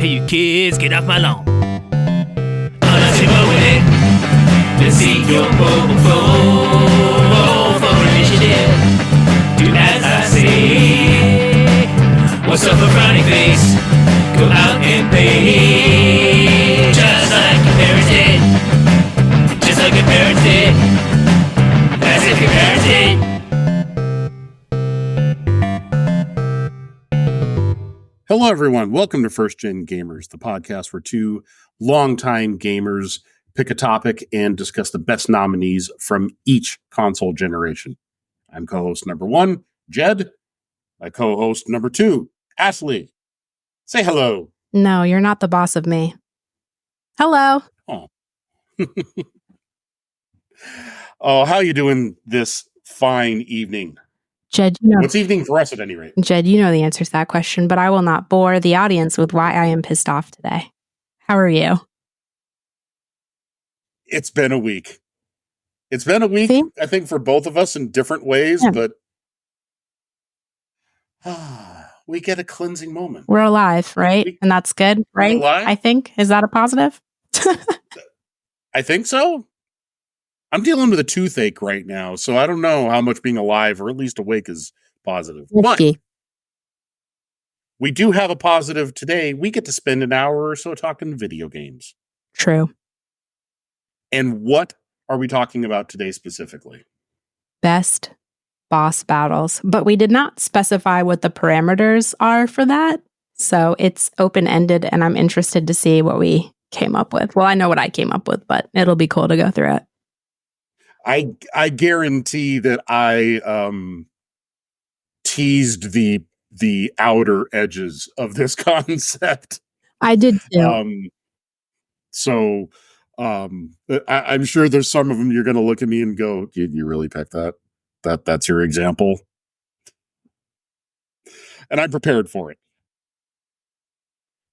Hey, you kids, get off my lawn. Unless you're mowing it, let's see your mobile phone for initiative. Do as I say. What's up, a frowny face? Go out and play. Just like your parents did. Just like your parents did. As if your parents did. Hello, everyone. Welcome to First Gen Gamers, the podcast where two longtime gamers pick a topic and discuss the best nominees from each console generation. I'm co-host number one, Jed. My co-host number two, Ashley. Say hello. No, you're not the boss of me. Hello. Oh, oh, how you doing this fine evening? Jed, What's evening for us at any rate? Jed, you know the answer to that question, but I will not bore the audience with why I am pissed off today. How are you? It's been a week. It's been a week, See? I think, for both of us in different ways, Yeah. but we get a cleansing moment. We're alive, right? And that's good, right? Alive? I think. Is that a positive? I think so. I'm dealing with a toothache right now, so I don't know how much being alive or at least awake is positive. But Whiskey. we do have a positive today. We get to spend an hour or so talking video games. True. And what are we talking about today specifically? Best boss battles. But we did not specify what the parameters are for that. So it's open-ended, and I'm interested to see what we came up with. Well, I know what I came up with, but it'll be cool to go through it. I guarantee that I teased the outer edges of this concept. I did too. I'm sure there's some of them you're going to look at me and go, "Did you really pick that? That's your example?" And I'm prepared for it.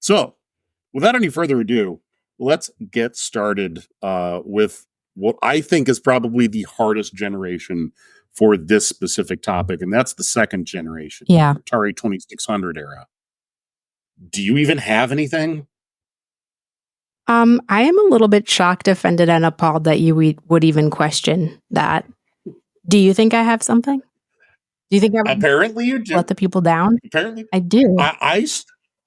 So, without any further ado, let's get started with what I think is probably the hardest generation for this specific topic, and that's the second generation, Yeah. Atari 2600 era. Do you even have anything? I am a little bit shocked, offended, and appalled that you would even question that. Do you think I have something? Do you think I would Apparently you do. let the people down? Apparently, I do.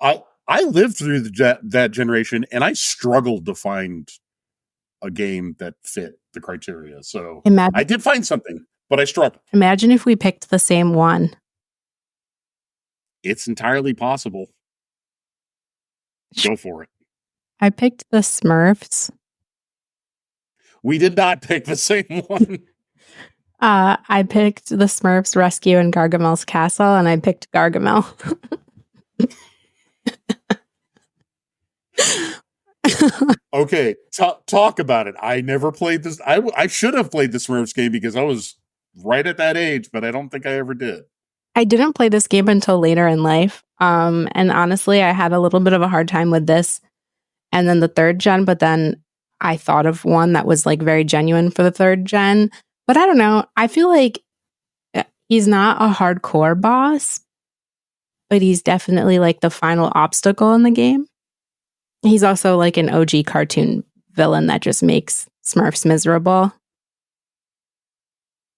I lived through that generation, and I struggled to find a game that fit the criteria. So I did find something, but I struggled. Imagine if we picked the same one. It's entirely possible. Go for it. I picked the Smurfs. We did not pick the same one. I picked the Smurfs Rescue in Gargamel's Castle, and I picked Gargamel. Okay, talk about it. I never played this. I should have played the Smurfs game because I was right at that age, but I don't think I ever did. I didn't play this game until later in life. And honestly, I had a little bit of a hard time with this and then the third gen, but then I thought of one that was like very genuine for the third gen. But I don't know. I feel like he's not a hardcore boss, but he's definitely like the final obstacle in the game. He's also like an OG cartoon villain that just makes Smurfs miserable.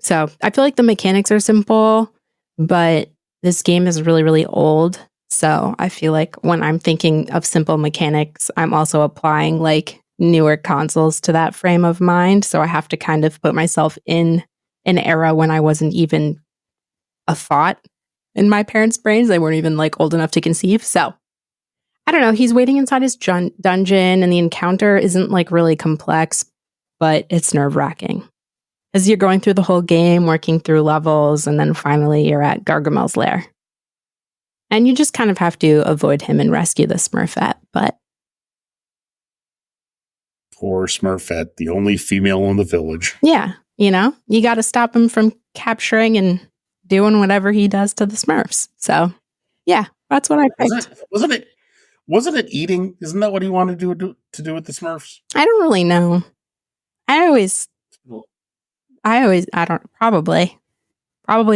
So I feel like the mechanics are simple, but this game is really, really old. So I feel like when I'm thinking of simple mechanics, I'm also applying like newer consoles to that frame of mind. So I have to kind of put myself in an era when I wasn't even a thought in my parents' brains. They weren't even like old enough to conceive. So I don't know. He's waiting inside his dungeon, and the encounter isn't like really complex, but it's nerve-wracking. As you're going through the whole game, working through levels, and then finally you're at Gargamel's lair. And you just kind of have to avoid him and rescue the Smurfette, but... Poor Smurfette, the only female in the village. Yeah, you know, you got to stop him from capturing and doing whatever he does to the Smurfs. So, yeah, that's what I picked. Wasn't it eating? Isn't that what he wanted to do with the Smurfs? I don't really know. I don't, probably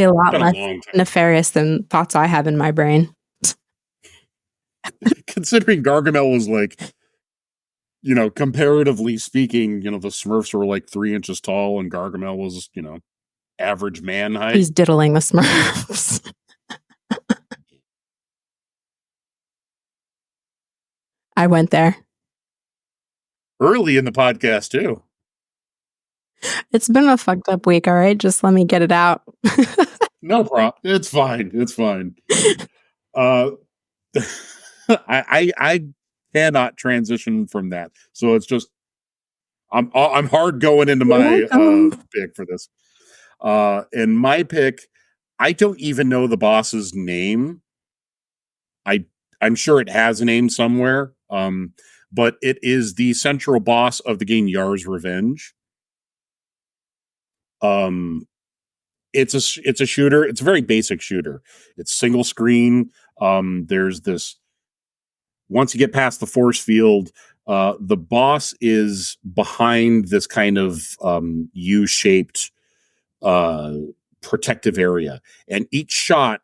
a lot less nefarious than thoughts I have in my brain. considering Gargamel was like, comparatively speaking, the Smurfs were like 3 inches tall and Gargamel was, average man height. He's diddling the Smurfs. I went there. Early in the podcast, too. It's been a fucked up week, all right? Just let me get it out. No problem. It's fine. It's fine. I cannot transition from that. So it's just I'm hard going into my pick for this. And my pick, I don't even know the boss's name. I'm sure it has a name somewhere. But it is the central boss of the game Yar's Revenge. It's a shooter. It's a very basic shooter. It's single screen. There's this. Once you get past the force field, the boss is behind this kind of U-shaped protective area, and each shot,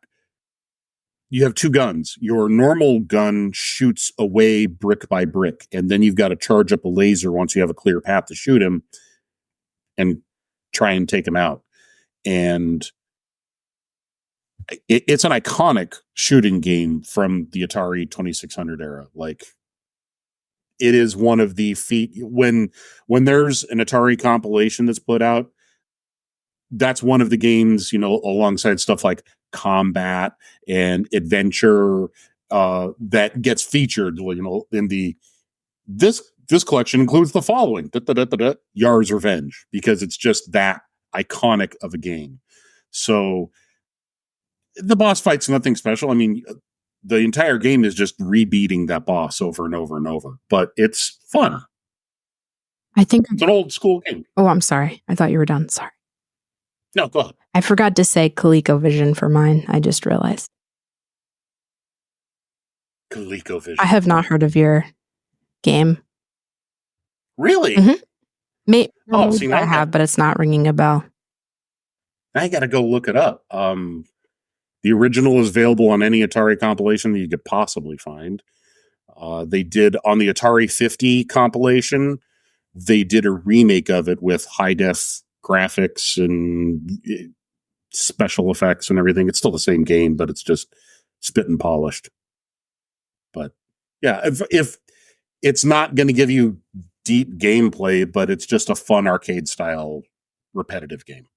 you have 2 guns. Your normal gun shoots away brick by brick, and then you've got to charge up a laser once you have a clear path to shoot him and try and take him out. And it's an iconic shooting game from the Atari 2600 era. Like, it is one of the when there's an Atari compilation that's put out, that's one of the games, alongside stuff like Combat and Adventure, that gets featured, in this collection includes the following: Yar's Revenge, because it's just that iconic of a game. So the boss fight's nothing special. I mean, the entire game is just rebeating that boss over and over and over, but it's fun. I think it's an old school game. Oh, I'm sorry. I thought you were done. Sorry. No, go ahead. I forgot to say ColecoVision for mine. I just realized. ColecoVision. I have not heard of your game. Really? Mm-hmm. Maybe I have, but it's not ringing a bell. I got to go look it up. The original is available on any Atari compilation that you could possibly find. They did on the Atari 50 compilation. They did a remake of it with high def graphics and special effects and everything. It's still the same game, but it's just spit and polished. But yeah, if it's not going to give you deep gameplay, but it's just a fun arcade style repetitive game.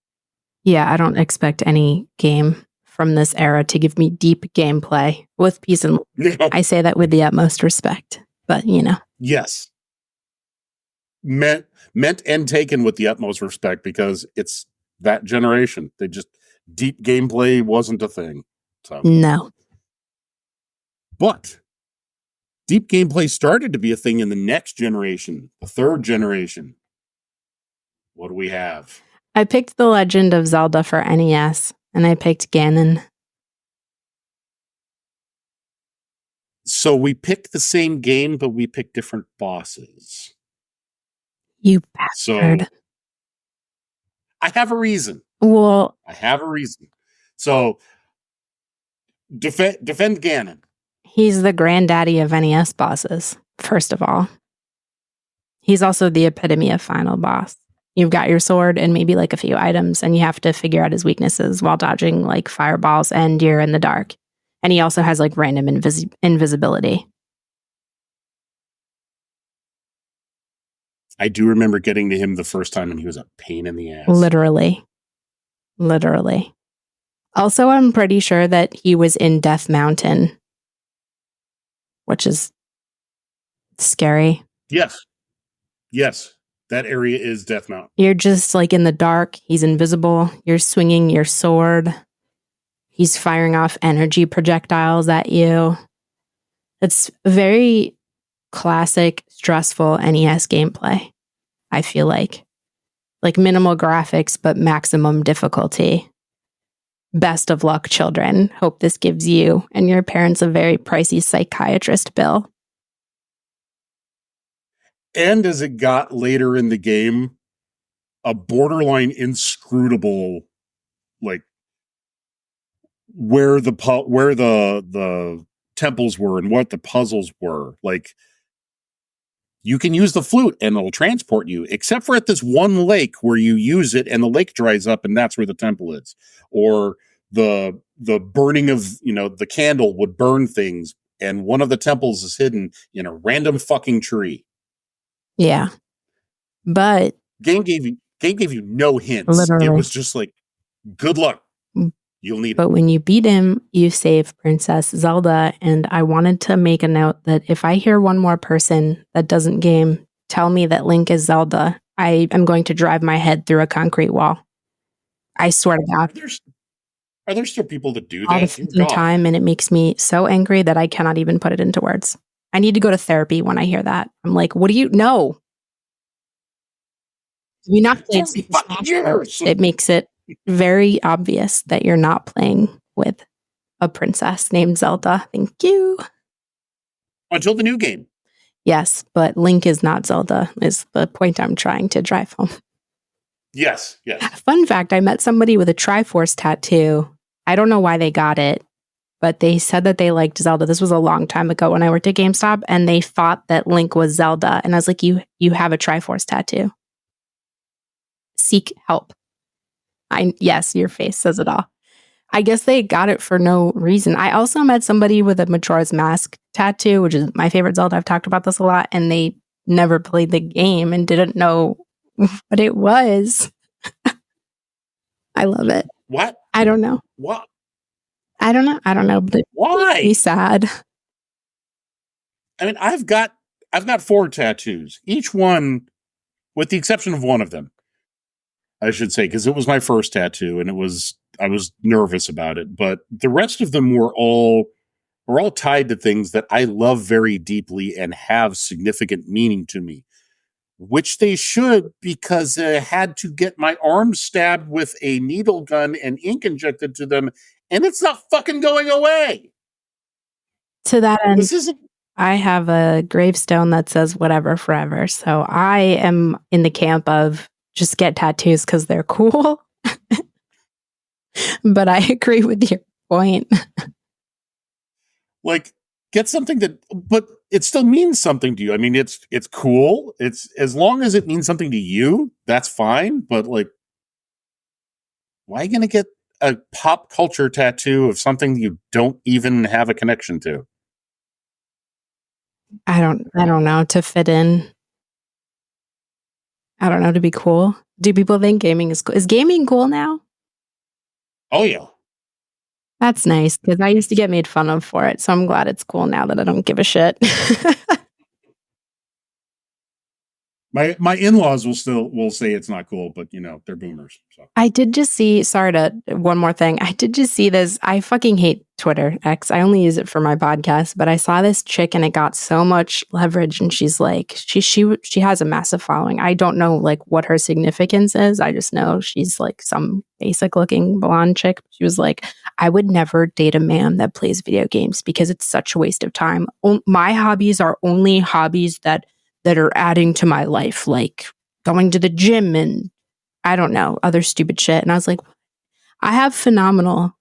Yeah, I don't expect any game from this era to give me deep gameplay with peace and love. I say that with the utmost respect, but Yes. Meant and taken with the utmost respect, because it's that generation. They just, deep gameplay wasn't a thing. So no. But deep gameplay started to be a thing in the next generation, the 3rd generation. What do we have? I picked The Legend of Zelda for NES, and I picked Ganon. So we picked the same game, but we picked different bosses. You bastard. So I have a reason. Well, I have a reason. So defend Ganon. He's the granddaddy of NES bosses, first of all. He's also the epitome of final boss. You've got your sword and maybe like a few items, and you have to figure out his weaknesses while dodging like fireballs, and you're in the dark. And he also has like random invisibility. I do remember getting to him the first time, and he was a pain in the ass. Literally. Also, I'm pretty sure that he was in Death Mountain, which is scary. Yes. That area is Death Mountain. You're just like in the dark. He's invisible. You're swinging your sword. He's firing off energy projectiles at you. It's very classic, stressful NES gameplay, I feel like. Like minimal graphics, but maximum difficulty. Best of luck, children. Hope this gives you and your parents a very pricey psychiatrist bill. And as it got later in the game, a borderline inscrutable, like where the temples were and what the puzzles were. Like, you can use the flute and it'll transport you, except for at this one lake where you use it and the lake dries up and that's where the temple is. Or the burning of, the candle would burn things, and one of the temples is hidden in a random fucking tree. Yeah. But game gave you no hints. Literally. It was just like, good luck. You'll need it. But when you beat him, you save Princess Zelda. And I wanted to make a note that if I hear one more person that doesn't game tell me that Link is Zelda, I am going to drive my head through a concrete wall. I swear to God. Are there still people that do all that? the fucking time, and it makes me so angry that I cannot even put it into words. I need to go to therapy when I hear that. I'm like, what do you know? We not played years. It makes it very obvious that you're not playing with a princess named Zelda. Thank you. Until the new game. Yes, but Link is not Zelda, is the point I'm trying to drive home. Yes. Fun fact, I met somebody with a Triforce tattoo. I don't know why they got it, but they said that they liked Zelda. This was a long time ago when I worked at GameStop, and they thought that Link was Zelda. And I was like, you have a Triforce tattoo. Seek help. Yes, your face says it all. I guess they got it for no reason. I also met somebody with a Majora's Mask tattoo, which is my favorite Zelda. I've talked about this a lot, and they never played the game and didn't know what it was. I love it. What? I don't know. What? I don't know. But why? Be sad. I mean, I've got 4 tattoos, each one, with the exception of one of them, I should say, because it was my first tattoo, and I was nervous about it. But the rest of them were all tied to things that I love very deeply and have significant meaning to me, which they should, because I had to get my arm stabbed with a needle gun and ink injected to them, and it's not fucking going away. To that end, I have a gravestone that says whatever forever. So I am in the camp of just get tattoos because they're cool. But I agree with your point. Like, get something but it still means something to you. I mean, it's cool. It's, as long as it means something to you, that's fine. But like, why are you going to get a pop culture tattoo of something you don't even have a connection to? I don't know, to fit in. I don't know, to be cool. Do people think gaming is cool? Is gaming cool now? Oh, yeah. That's nice, because I used to get made fun of for it. So I'm glad it's cool now that I don't give a shit. My in-laws will say it's not cool, but they're boomers. So. I did just see, one more thing. I did just see this. I fucking hate Twitter X. I only use it for my podcast, but I saw this chick and it got so much leverage, and she's like, she has a massive following. I don't know like what her significance is. I just know she's like some basic looking blonde chick. She was like, I would never date a man that plays video games because it's such a waste of time. My hobbies are only hobbies that are adding to my life, like going to the gym and I don't know, other stupid shit. And I was like, I have phenomenal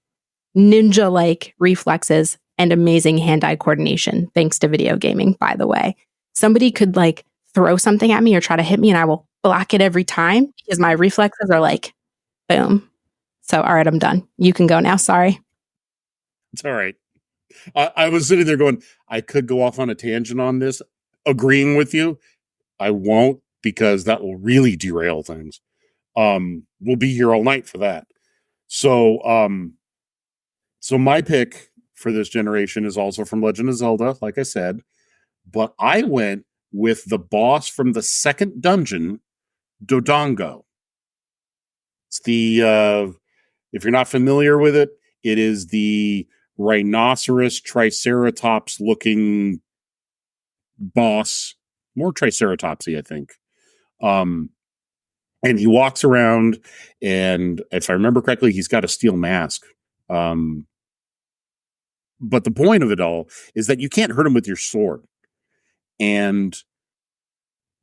ninja-like reflexes and amazing hand-eye coordination thanks to video gaming, by the way. Somebody could like throw something at me or try to hit me and I will block it every time because my reflexes are like, boom. So, all right, I'm done. You can go now. Sorry. It's all right. I was sitting there going, I could go off on a tangent on this, agreeing with you. I won't, because that will really derail things. We'll be here all night for that. So my pick for this generation is also from Legend of Zelda, like I said, but I went with the boss from the second dungeon, Dodongo. It's the, if you're not familiar with it, it is the rhinoceros triceratops looking boss, more triceratopsy, I think. And he walks around, and if I remember correctly, he's got a steel mask. But the point of it all is that you can't hurt him with your sword. And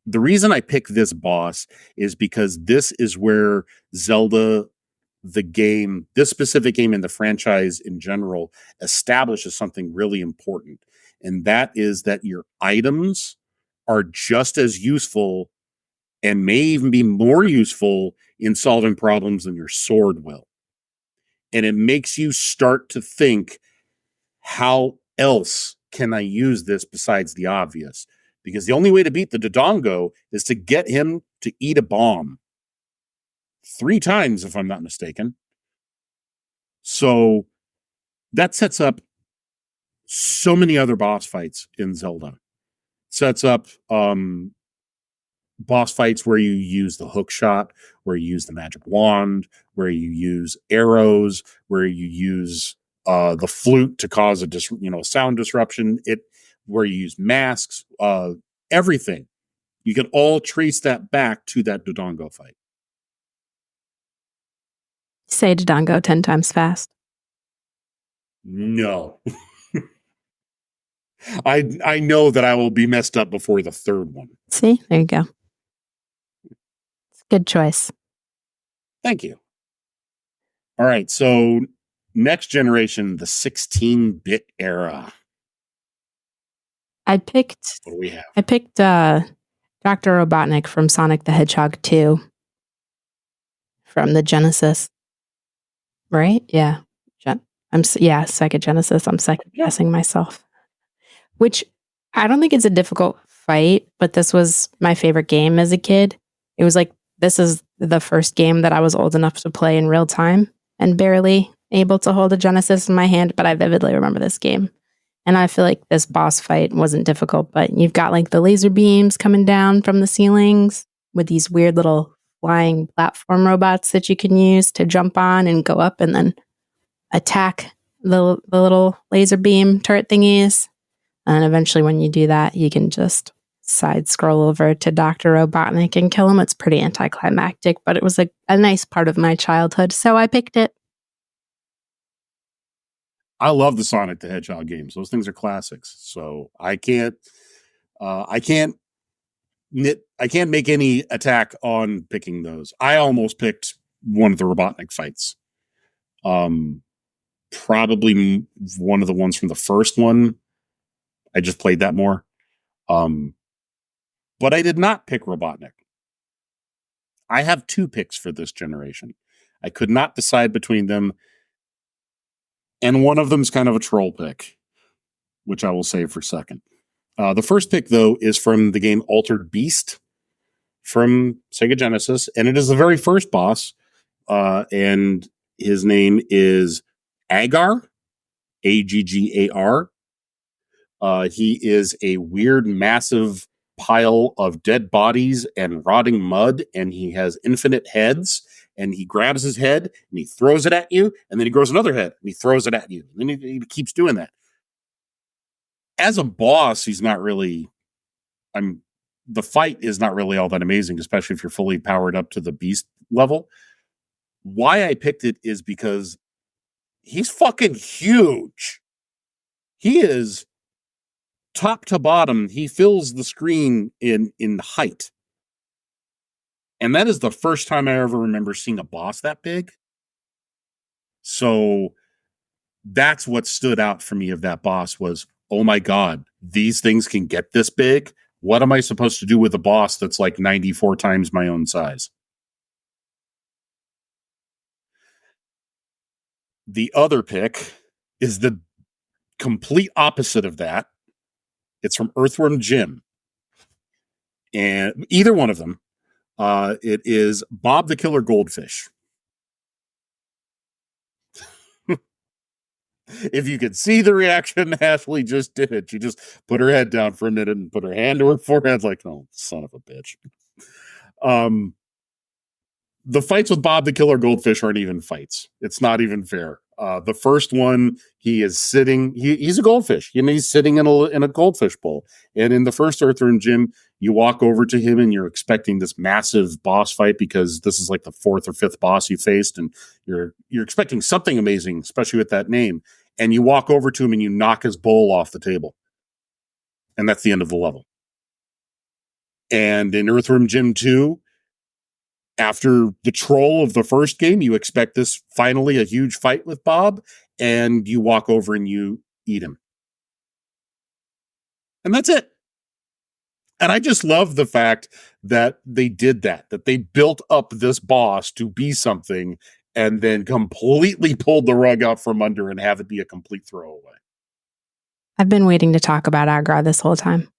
the reason I picked this boss is because this is where Zelda this specific game in the franchise in general, establishes something really important. And that is that your items are just as useful and may even be more useful in solving problems than your sword will. And it makes you start to think, how else can I use this besides the obvious? Because the only way to beat the Dodongo is to get him to eat a bomb 3 times, if I'm not mistaken. So that sets up so many other boss fights in Zelda. Sets up boss fights where you use the hook shot, where you use the magic wand, where you use arrows, where you use the flute to cause a sound disruption. Where you use masks, everything. You can all trace that back to that Dodongo fight. Say Dodongo 10 times fast. No. I know that I will be messed up before the third one. See, there you go. It's a good choice. Thank you. All right, so next generation, the 16-bit era. What do we have? I picked Dr. Robotnik from Sonic the Hedgehog 2 from the Genesis. Right? Yeah. Sega Genesis. I'm second guessing myself. Which I don't think it's a difficult fight, but this was my favorite game as a kid. It was like, this is the first game that I was old enough to play in real time and barely able to hold a Genesis in my hand, but I vividly remember this game. And I feel like this boss fight wasn't difficult, but you've got like the laser beams coming down from the ceilings with these weird little flying platform robots that you can use to jump on and go up and then attack the little laser beam turret thingies. And eventually when you do that, you can just side scroll over to Dr. Robotnik and kill him. It's pretty anticlimactic, but it was a nice part of my childhood, so I picked it. I love the Sonic the Hedgehog games. Those things are classics. So I can't make any attack on picking those. I almost picked one of the Robotnik fights. Probably one of the ones from the first one. I just played that more. But I did not pick Robotnik. I have 2 picks for this generation. I could not decide between them. And one of them is kind of a troll pick, which I will save for second. The first pick, though, is from the game Altered Beast from Sega Genesis. And it is the very first boss. And his name is Aggar. Aggar. He is a weird, massive pile of dead bodies and rotting mud, and he has infinite heads. And he grabs his head and he throws it at you, and then he grows another head and he throws it at you. And then he keeps doing that. As a boss, he's not really. The fight is not really all that amazing, especially if you're fully powered up to the beast level. Why I picked it is because he's fucking huge. He is top to bottom. He fills the screen in height. And that is the first time I ever remember seeing a boss that big. So that's what stood out for me of that boss was, oh my God, these things can get this big. What am I supposed to do with a boss that's like 94 times my own size? The other pick is the complete opposite of that. It's from Earthworm Jim. And either one of them, it is Bob the Killer Goldfish. If you could see the reaction Ashley just did, she just put her head down for a minute and put her hand to her forehead like, oh, son of a bitch. The fights with Bob the Killer Goldfish aren't even fights. It's not even fair. The first one, he is sitting. He's a goldfish. He's sitting in a goldfish bowl. And in the first Earthworm Jim, you walk over to him and you're expecting this massive boss fight because this is like the 4th or 5th boss you faced, and you're expecting something amazing, especially with that name. And you walk over to him and you knock his bowl off the table, and that's the end of the level. And in Earthworm Jim 2, after the troll of the first game, you expect this finally a huge fight with Bob, and you walk over and you eat him. And that's it. And I just love the fact that they did that they built up this boss to be something and then completely pulled the rug out from under and have it be a complete throwaway. I've been waiting to talk about Agar this whole time.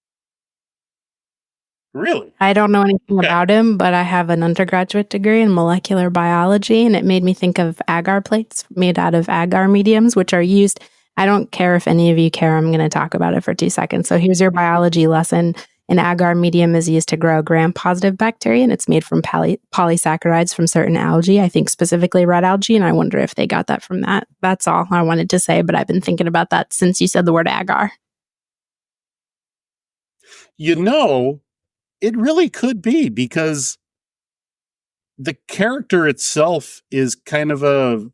Really? I don't know anything about him, but I have an undergraduate degree in molecular biology, and it made me think of agar plates made out of agar mediums, which are used. I don't care if any of you care. I'm going to talk about it for 2 seconds. So here's your biology lesson. An agar medium is used to grow gram-positive bacteria, and it's made from polysaccharides from certain algae, I think specifically red algae, and I wonder if they got that from that. That's all I wanted to say, but I've been thinking about that since you said the word agar. It really could be, because the character itself is kind of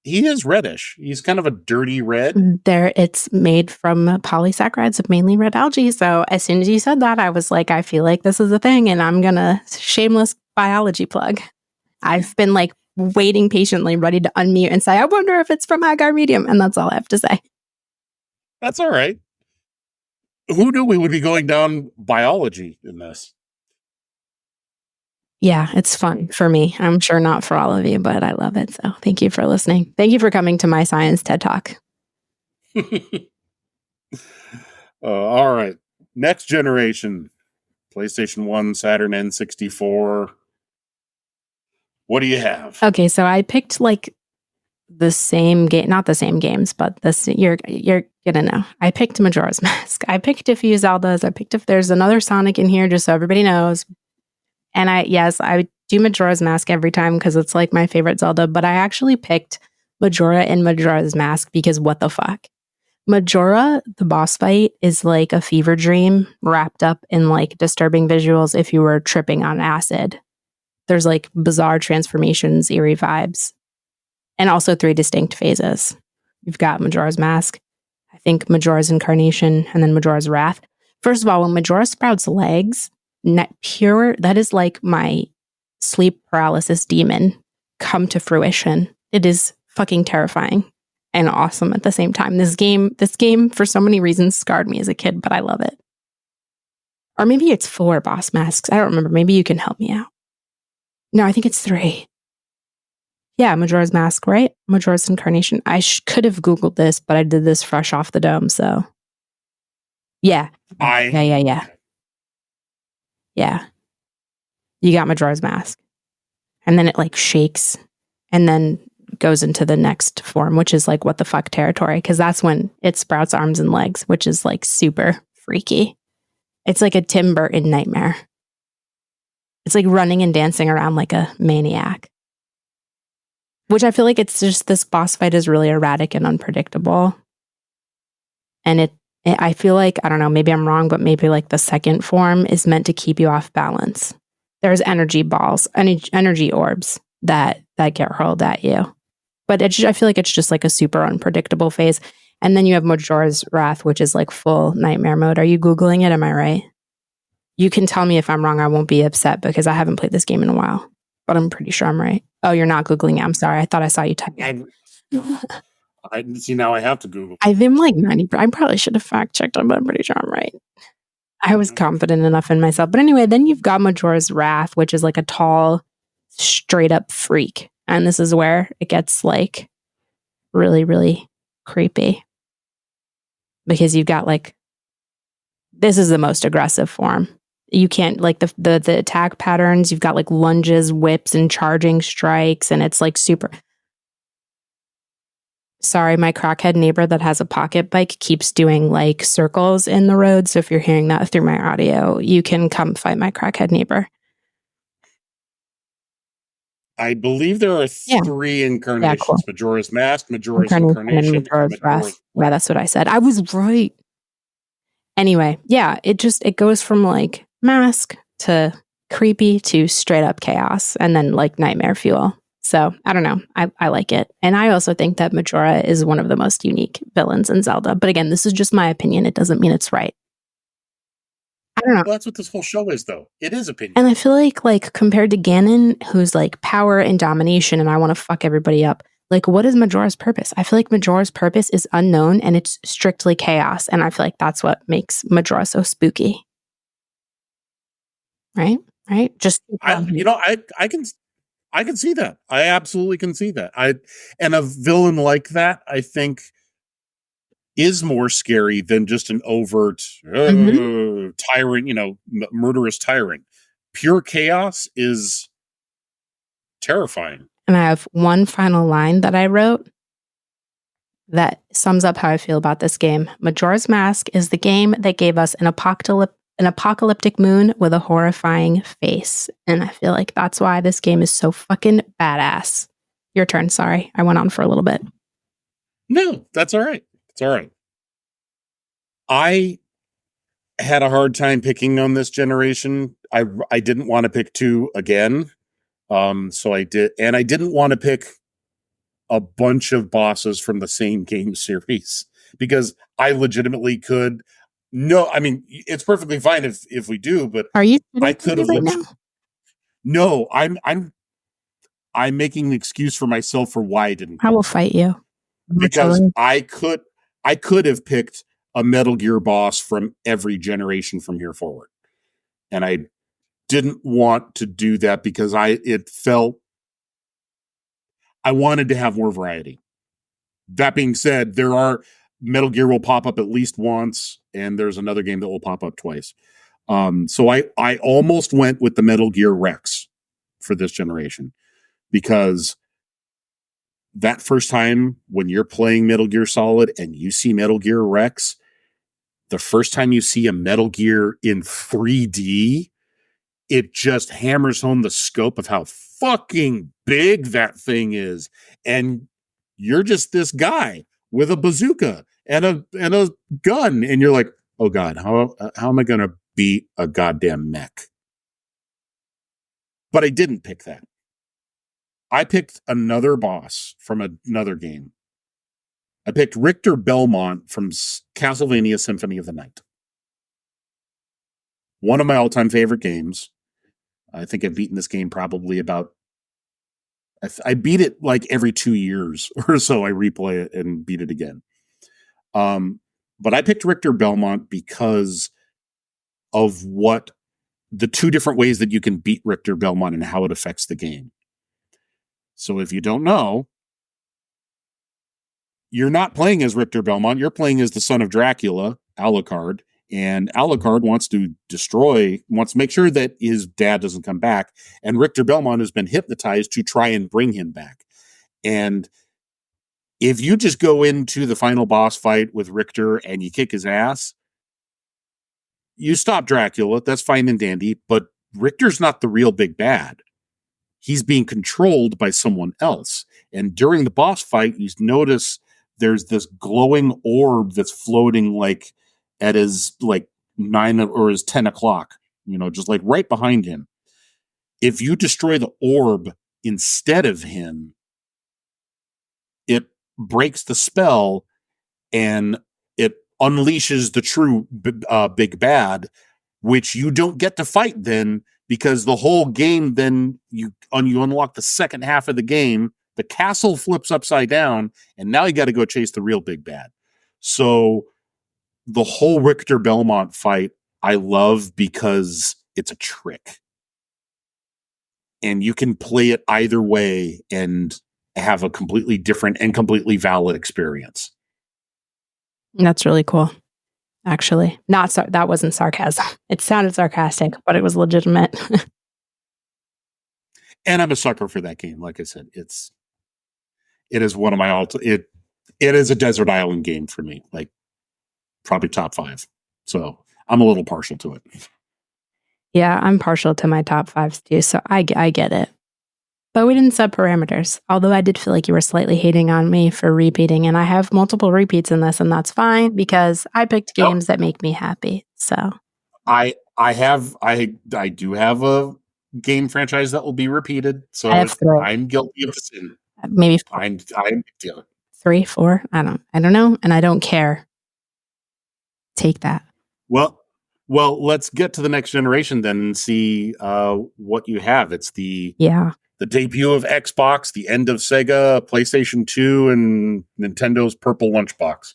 he is reddish. He's kind of a dirty red. It's made from polysaccharides, mainly red algae. So as soon as you said that, I was like, I feel like this is a thing, and I'm gonna shameless biology plug. I've been like waiting patiently, ready to unmute and say, I wonder if it's from agar medium, and that's all I have to say. That's all right. Who knew we would be going down biology in this? Yeah, it's fun for me. I'm sure not for all of you, but I love it. So thank you for listening. Thank you for coming to my science TED Talk. All right. Next generation. PlayStation 1, Saturn N64. What do you have? Okay, so I picked like the same game, not the same games, but this you're gonna know. I picked Majora's Mask. I picked a few Zeldas. I picked if there's another Sonic in here, just so everybody knows. And I do Majora's Mask every time because it's like my favorite Zelda, but I actually picked Majora and Majora's Mask because what the fuck? Majora, the boss fight, is like a fever dream wrapped up in like disturbing visuals if you were tripping on acid. There's like bizarre transformations, eerie vibes, and also 3 distinct phases. You've got Majora's Mask, I think Majora's Incarnation, and then Majora's Wrath. First of all, when Majora sprouts legs, that is like my sleep paralysis demon come to fruition. It is fucking terrifying and awesome at the same time. This game for so many reasons scarred me as a kid, but I love it. Or maybe it's 4 boss masks. I don't remember. Maybe you can help me out. No, I think it's 3. Yeah, Majora's Mask, right? Majora's Incarnation. I could have Googled this, but I did this fresh off the dome, so. Yeah. Yeah. You got Majora's Mask. And then it like shakes and then goes into the next form, which is like what the fuck territory, because that's when it sprouts arms and legs, which is like super freaky. It's like a Tim Burton nightmare. It's like running and dancing around like a maniac. Which I feel like it's just this boss fight is really erratic and unpredictable. And I feel like, I don't know, maybe I'm wrong, but maybe like the second form is meant to keep you off balance. There's energy balls, energy orbs that get hurled at you. But I feel like it's just like a super unpredictable phase. And then you have Majora's Wrath, which is like full nightmare mode. Are you Googling it? Am I right? You can tell me if I'm wrong. I won't be upset because I haven't played this game in a while. But I'm pretty sure I'm right. Oh, you're not Googling it. I'm sorry. I thought I saw you type it. I see, now I have to Google. I've been like 90. I probably should have fact checked it, but I'm pretty sure I'm right. I was confident enough in myself. But anyway, then you've got Majora's Wrath, which is like a tall, straight up freak. And this is where it gets like really, really creepy. Because you've got like, this is the most aggressive form. You can't like the attack patterns. You've got like lunges, whips, and charging strikes. And it's like super. Sorry, my crackhead neighbor that has a pocket bike keeps doing like circles in the road. So if you're hearing that through my audio, you can come fight my crackhead neighbor. I believe there are 3 incarnations. Yeah, cool. Majora's Mask, Majora's Incarnation, and Majora's Wrath. Yeah, that's what I said. I was right. Anyway, yeah, it goes from like mask to creepy to straight up chaos and then like nightmare fuel. So I don't know. I like it. And I also think that Majora is one of the most unique villains in Zelda. But again, this is just my opinion. It doesn't mean it's right. don't know. Well, that's what this whole show is, though. It is opinion. And I feel like compared to Ganon, who's like power and domination, and I want to fuck everybody up. Like, what is Majora's purpose? I feel like Majora's purpose is unknown and it's strictly chaos. And I feel like that's what makes Majora so spooky. Right? Right? Just I can see that. I absolutely can see that. And a villain like that, I think, is more scary than just an overt tyrant, murderous tyrant. Pure chaos is terrifying. And I have one final line that I wrote that sums up how I feel about this game. Majora's Mask is the game that gave us an apocalyptic moon with a horrifying face. And I feel like that's why this game is so fucking badass. Your turn. Sorry. I went on for a little bit. No, that's all right. It's all right. I had a hard time picking on this generation. I didn't want to pick 2 again. So I did. And I didn't want to pick a bunch of bosses from the same game series because I legitimately could. No, I mean, it's perfectly fine if we do, but are you I could have right now? No, I'm making an excuse for myself for why I didn't. I will fight you. Because I could have picked a Metal Gear boss from every generation from here forward. And I didn't want to do that because it felt I wanted to have more variety. That being said, Metal Gear will pop up at least once, and there's another game that will pop up twice. So I almost went with the Metal Gear Rex for this generation because that first time when you're playing Metal Gear Solid and you see Metal Gear Rex, the first time you see a Metal Gear in 3D, it just hammers home the scope of how fucking big that thing is. And you're just this guy with a bazooka and a gun. And you're like, oh God, how am I going to beat a goddamn mech? But I didn't pick that. I picked another boss from another game. I picked Richter Belmont from Castlevania Symphony of the Night. One of my all-time favorite games. I think I've beaten this game probably about... I beat it like every 2 years or so. I replay it and beat it again. But I picked Richter Belmont because of what the 2 different ways that you can beat Richter Belmont and how it affects the game. So if you don't know, you're not playing as Richter Belmont. You're playing as the son of Dracula, Alucard. And Alucard wants to make sure that his dad doesn't come back. And Richter Belmont has been hypnotized to try and bring him back. And if you just go into the final boss fight with Richter and you kick his ass, you stop Dracula. That's fine and dandy. But Richter's not the real big bad. He's being controlled by someone else. And during the boss fight, you notice there's this glowing orb that's floating like at his 9 or his 10 o'clock, just like right behind him. If you destroy the orb instead of him, it breaks the spell and it unleashes the true big bad, which you don't get to fight then, because the whole game, then you unlock the second half of the game, the castle flips upside down, and now you got to go chase the real big bad. So the whole Richter Belmont fight I love because it's a trick. And you can play it either way and have a completely different and completely valid experience. That's really cool. Actually, that wasn't sarcasm. It sounded sarcastic, but it was legitimate. And I'm a sucker for that game. Like I said, it is one of my it is a desert island game for me, like probably top 5. So I'm a little partial to it. Yeah, I'm partial to my top 5s too, so I get it. But we didn't set parameters, although I did feel like you were slightly hating on me for repeating, and I have multiple repeats in this, and that's fine because I picked games that make me happy. So I do have a game franchise that will be repeated, so I'm guilty of sin. Maybe 4. I'm 3, 4. I don't know, and I don't care. Take that. Well, Well, let's get to the next generation then and see what you have. It's the debut of Xbox, the end of Sega, PlayStation 2, and Nintendo's purple lunchbox.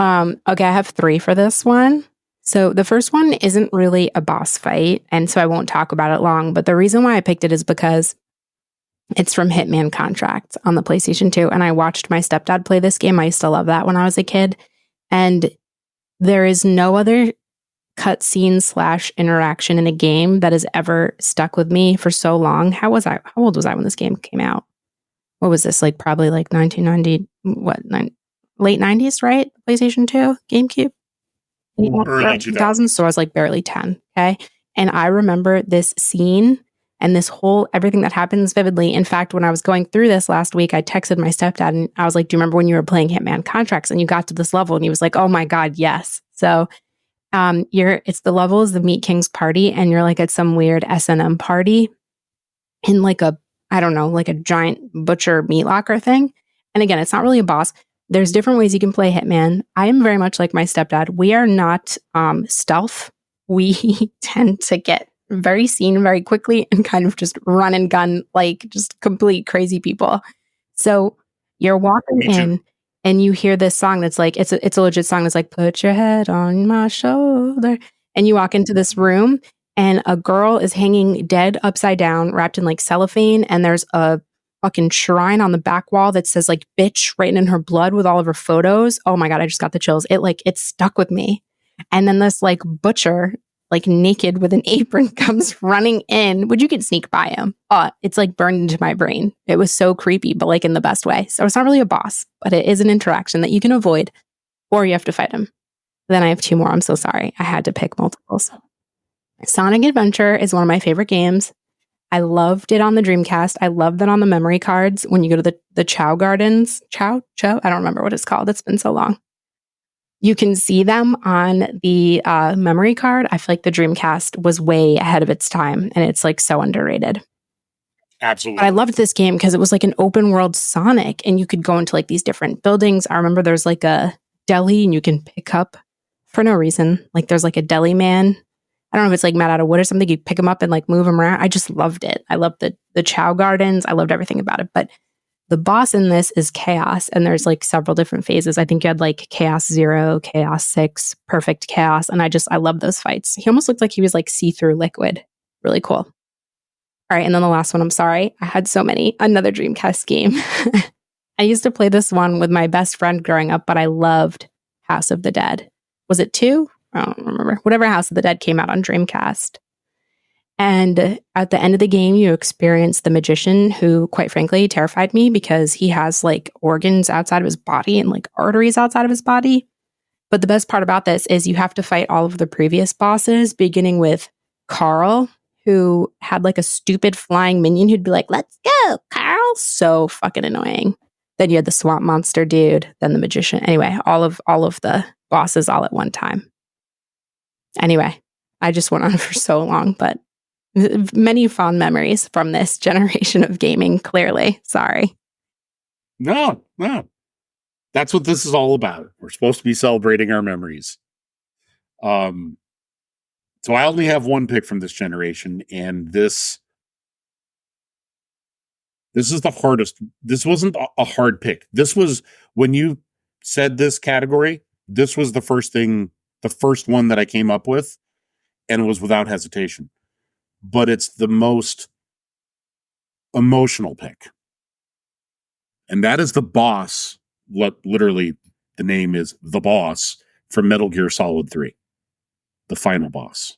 Okay, I have 3 for this one. So the first one isn't really a boss fight, and so I won't talk about it long. But the reason why I picked it is because it's from Hitman Contract on the PlayStation 2, and I watched my stepdad play this game. I used to love that when I was a kid. And there is no other cutscene / interaction in a game that has ever stuck with me for so long. How old was I when this game came out? What was this? Like probably like 1990, late 90s, right? PlayStation 2, GameCube. Early 2000s, so I was like barely 10. Okay. And I remember this scene and this whole everything that happens vividly. In fact, when I was going through this last week, I texted my stepdad and I was like, do you remember when you were playing Hitman Contracts and you got to this level? And he was like, oh my God, yes. So it's the level is the Meat King's party, and you're like at some weird S&M party in like I don't know, like a giant butcher meat locker thing. And again, it's not really a boss. There's different ways you can play Hitman. I am very much like my stepdad. We are not stealth. We tend to get very seen very quickly and kind of just run and gun like just complete crazy people. So you're walking in and you hear this song that's like, it's a legit song that's like, put your head on my shoulder. And you walk into this room and a girl is hanging dead upside down, wrapped in like cellophane. And there's a fucking shrine on the back wall that says like bitch written in her blood with all of her photos. Oh my God, I just got the chills. It stuck with me. And then this like butcher, like naked with an apron comes running in, but you can sneak by him. It's like burned into my brain. It was so creepy, but like in the best way. So it's not really a boss, but it is an interaction that you can avoid or you have to fight him. Then I have 2 more. I'm so sorry. I had to pick multiples. Sonic Adventure is one of my favorite games. I loved it on the Dreamcast. I loved it on the memory cards when you go to the Chow Gardens. Chow? I don't remember what it's called. It's been so long. You can see them on the memory card. I feel like the Dreamcast was way ahead of its time, and it's like so underrated. Absolutely. But I loved this game because it was like an open world Sonic, and you could go into like these different buildings. I remember there's like a deli, and you can pick up for no reason. Like there's like a deli man. I don't know if it's like made out of wood or something. You pick them up and like move them around. I just loved it. I loved the Chow Gardens. I loved everything about it. But the boss in this is Chaos, and there's like several different phases. I think you had like Chaos 0, Chaos 6, Perfect Chaos, and I love those fights. He almost looked like he was like see-through liquid. Really cool. All right, and then the last one, I'm sorry. I had so many. Another Dreamcast game. I used to play this one with my best friend growing up, but I loved House of the Dead. Was it 2? I don't remember. Whatever House of the Dead came out on Dreamcast. And at the end of the game, you experience the magician who, quite frankly, terrified me because he has like organs outside of his body and like arteries outside of his body. But the best part about this is you have to fight all of the previous bosses, beginning with Carl, who had like a stupid flying minion who'd be like, let's go, Carl. So fucking annoying. Then you had the swamp monster dude, then the magician. Anyway, all of the bosses all at one time. Anyway, I just went on for so long, but many fond memories from this generation of gaming, clearly. Sorry. No. That's what this is all about. We're supposed to be celebrating our memories. So I only have one pick from this generation, and this is the hardest. This wasn't a hard pick. This was, when you said this category, this was the first one that I came up with, and it was without hesitation. But it's the most emotional pick. And that is the boss. Literally, the name is the boss from Metal Gear Solid 3. The final boss.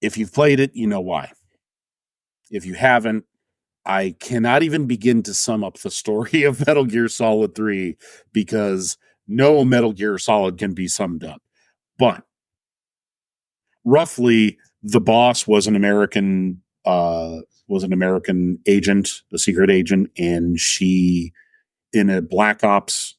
If you've played it, you know why. If you haven't, I cannot even begin to sum up the story of Metal Gear Solid 3 because no Metal Gear Solid can be summed up. But roughly, the boss was an American agent, a secret agent, and she, in a Black Ops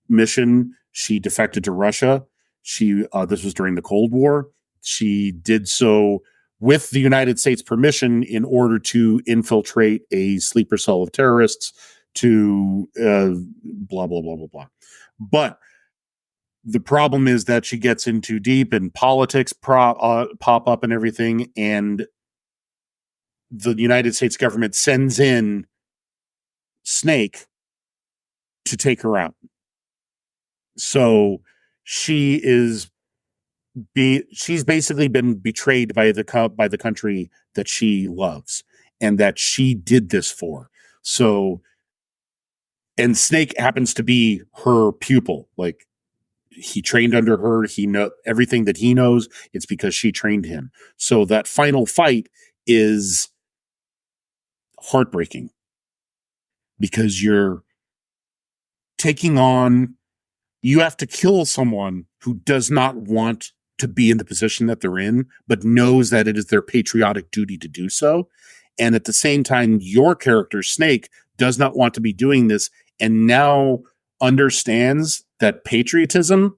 mission, she defected to Russia. This was during the Cold War. She did so with the United States permission in order to infiltrate a sleeper cell of terrorists to blah, blah, blah, blah, blah. But the problem is that she gets in too deep and politics pop up and everything, and the United States government sends in Snake to take her out. So she's basically been betrayed by the country that she loves and that she did this for. So, and Snake happens to be her pupil. Like, he trained under her. He know everything that he knows. It's because she trained him. So that final fight is heartbreaking because you're taking on, you have to kill someone who does not want to be in the position that they're in, but knows that it is their patriotic duty to do so. And at the same time, your character, Snake, does not want to be doing this and now understands that patriotism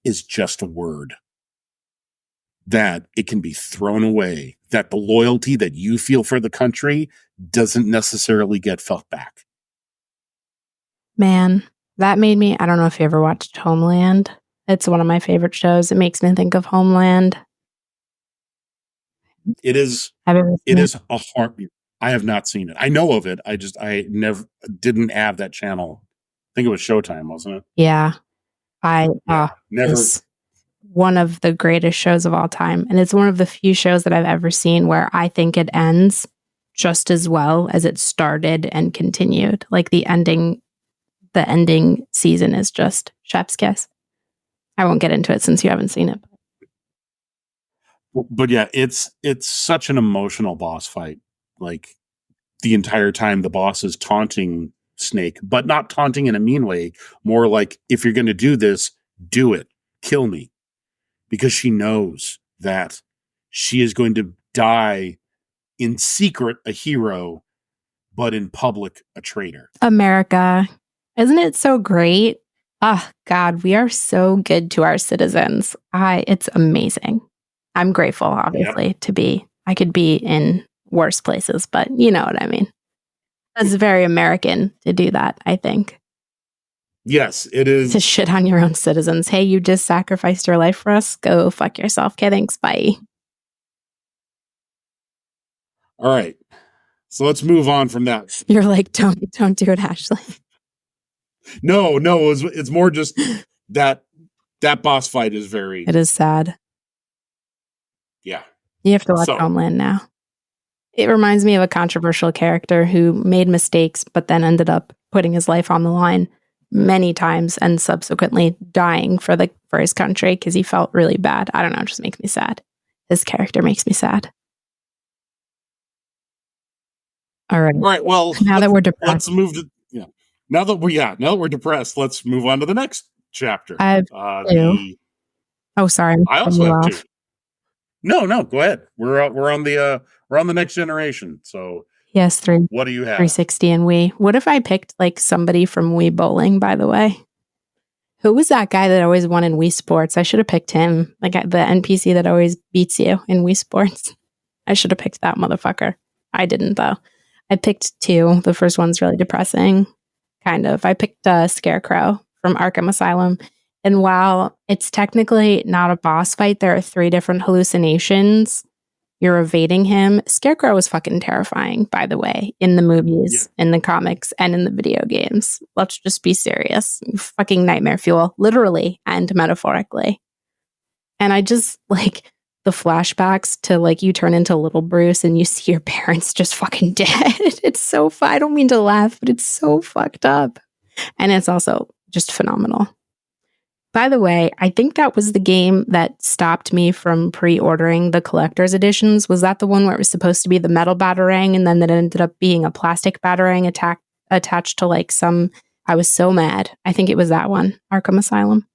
is just a word, that it can be thrown away, that the loyalty that you feel for the country doesn't necessarily get felt back. Man, that made me, I don't know if you ever watched Homeland. It's one of my favorite shows. It makes me think of Homeland. It is a hard, I have not seen it. I know of it. I never didn't have that channel. I think it was Showtime, wasn't it? Yeah. Never. It's one of the greatest shows of all time. And it's one of the few shows that I've ever seen where I think it ends just as well as it started and continued. Like the ending season is just chef's kiss. I won't get into it since you haven't seen it. But yeah, it's such an emotional boss fight. Like, the entire time the boss is taunting Snake, but not taunting in a mean way. More like, if you're going to do this, do it. Kill me. Because she knows that she is going to die in secret a hero, but in public a traitor. America. Isn't it so great? Oh, God, we are so good to our citizens. It's amazing. I'm grateful, obviously, I could be in worse places, but you know what I mean. It's very American to do that, I think. Yes, it is. To shit on your own citizens. Hey, you just sacrificed your life for us. Go fuck yourself. Okay, thanks. Bye. All right. So let's move on from that. You're like, don't do it, Ashley. No, it's more just that boss fight is very... It is sad. Yeah. You have to watch Homeland now. It reminds me of a controversial character who made mistakes, but then ended up putting his life on the line many times and subsequently dying for his country because he felt really bad. I don't know, it just makes me sad. This character makes me sad. All right. Well, now that we're depressed, let's move to now that we're depressed, let's move on to the next chapter. I have two. Oh, sorry. I also have two. No, go ahead. We're on the next generation. So yes, what do you have? 360 and Wii. What if I picked like somebody from Wii Bowling, by the way? Who was that guy that always won in Wii Sports? I should have picked him. Like the NPC that always beats you in Wii Sports. I should have picked that motherfucker. I didn't though. I picked two. The first one's really depressing. Kind of. I picked Scarecrow from Arkham Asylum. And while it's technically not a boss fight, there are 3 different hallucinations. You're evading him. Scarecrow was fucking terrifying, by the way, in the movies, in the comics, and in the video games. Let's just be serious. Fucking nightmare fuel, literally and metaphorically. And I just like the flashbacks to like you turn into little Bruce and you see your parents just fucking dead. It's so fun. I don't mean to laugh, but it's so fucked up. And it's also just phenomenal. By the way, I think that was the game that stopped me from pre-ordering the collector's editions. Was that the one where it was supposed to be the metal Batarang and then it ended up being a plastic Batarang attached to like some... I was so mad. I think it was that one, Arkham Asylum.